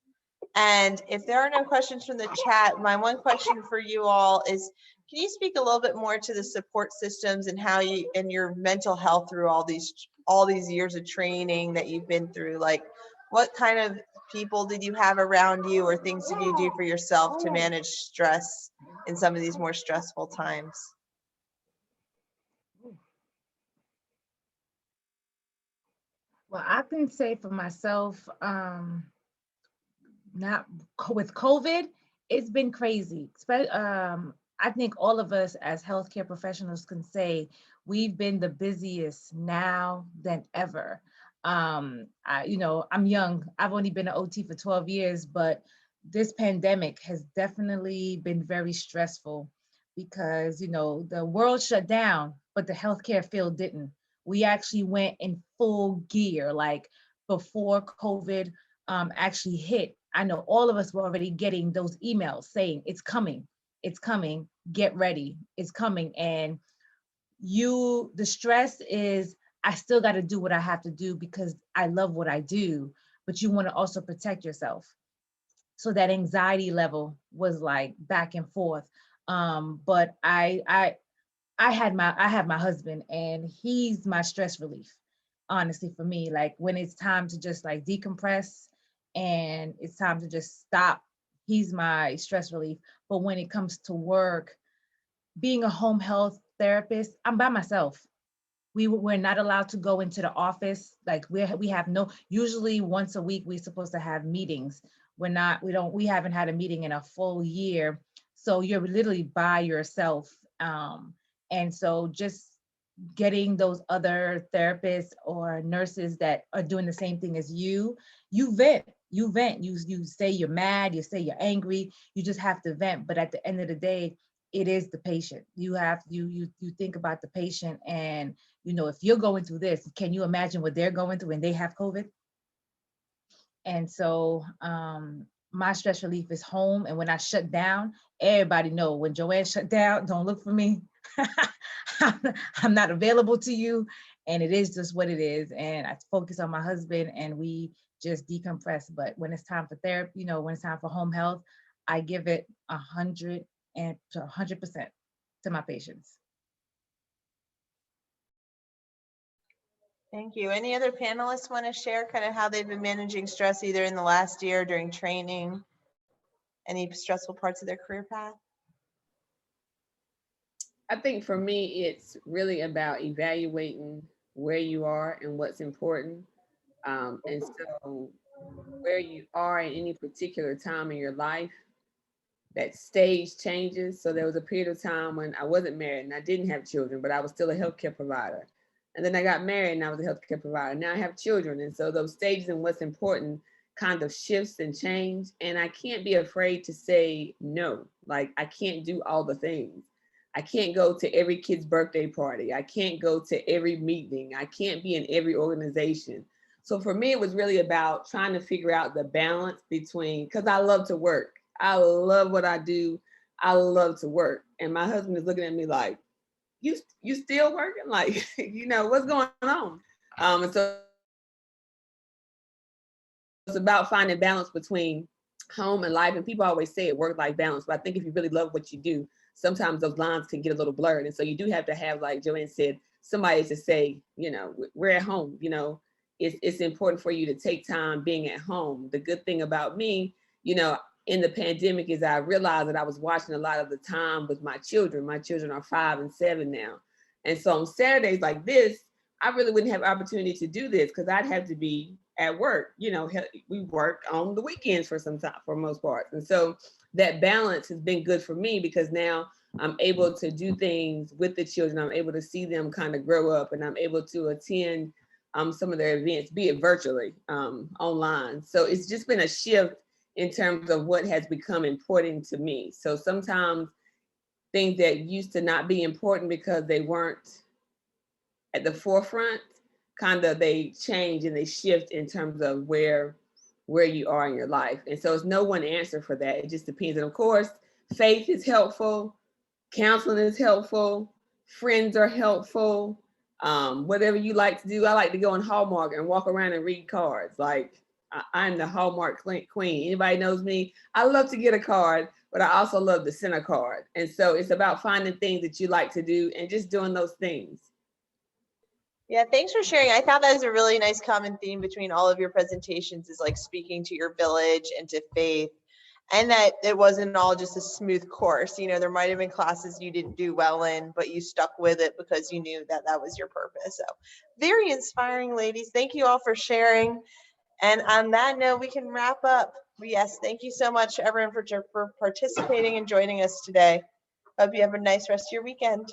A: And if there are no questions from the chat, my one question for you all is, can you speak a little bit more to the support systems and how you and your mental health through all these years of training that you've been through? Like, what kind of people did you have around you, or things did you do for yourself to manage stress in some of these more stressful times?
D: Well, I can say for myself, not with COVID, it's been crazy. I think all of us as healthcare professionals can say we've been the busiest now than ever. I'm young. I've only been an OT for 12 years, but this pandemic has definitely been very stressful because, the world shut down, but the healthcare field didn't. We actually went in full gear, like before COVID actually hit. I know all of us were already getting those emails saying it's coming, get ready, it's coming. And the stress is, I still got to do what I have to do because I love what I do, but you want to also protect yourself. So that anxiety level was like back and forth. But I have my husband, and he's my stress relief. Honestly, for me, like when it's time to just like decompress and it's time to just stop, he's my stress relief. But when it comes to work, being a home health therapist, I'm by myself. We're not allowed to go into the office. Like we have no, usually once a week we're supposed to have meetings. We haven't had a meeting in a full year. So you're literally by yourself. And so just getting those other therapists or nurses that are doing the same thing as you vent, you say you're mad, you say you're angry, you just have to vent. But at the end of the day, it is the patient. You think about the patient, and if you're going through this, can you imagine what they're going through when they have COVID? And so my stress relief is home. And when I shut down, everybody know when Joanne shut down, don't look for me. I'm not available to you. And it is just what it is. And I focus on my husband and we just decompress. But when it's time for therapy, when it's time for home health, I give it 100% to my patients.
A: Thank you. Any other panelists want to share kind of how they've been managing stress either in the last year during training, any stressful parts of their career path?
B: I think for me, it's really about evaluating where you are and what's important. And so where you are in any particular time in your life, that stage changes. So there was a period of time when I wasn't married and I didn't have children, but I was still a healthcare provider. And then I got married and I was a healthcare provider. Now I have children. And so those stages and what's important kind of shifts and change. And I can't be afraid to say no. Like I can't do all the things. I can't go to every kid's birthday party. I can't go to every meeting. I can't be in every organization. So for me, it was really about trying to figure out the balance between, because I love to work. I love what I do. I love to work. And my husband is looking at me like, you still working? Like, what's going on? And so it's about finding balance between home and life. And people always say it, work-life balance. But I think if you really love what you do, sometimes those lines can get a little blurred. And so you do have to have, like Joanne said, somebody to say, we're at home. It's important for you to take time being at home. The good thing about me, in the pandemic is I realized that I was watching a lot of the time with my children. My children are 5 and 7 now. And so on Saturdays like this, I really wouldn't have opportunity to do this because I'd have to be at work. We work on the weekends for some time, for most part. And so that balance has been good for me because now I'm able to do things with the children. I'm able to see them kind of grow up, and I'm able to attend some of their events, be it virtually, online. So it's just been a shift in terms of what has become important to me. So sometimes things that used to not be important because they weren't at the forefront, kind of they change and they shift in terms of where you are in your life. And so it's no one answer for that. It just depends. And of course, faith is helpful, counseling is helpful, friends are helpful. Whatever you like to do. I like to go in Hallmark and walk around and read cards. Like I'm the Hallmark queen. Anybody knows me? I love to get a card, but I also love to send a card. And so it's about finding things that you like to do and just doing those things.
A: Yeah, thanks for sharing. I thought that was a really nice common theme between all of your presentations, is like speaking to your village and to faith, and that it wasn't all just a smooth course. There might have been classes you didn't do well in, but you stuck with it because you knew that that was your purpose. So very inspiring, ladies. Thank you all for sharing. And on that note, we can wrap up. Yes, thank you so much, everyone, for participating and joining us today. Hope you have a nice rest of your weekend.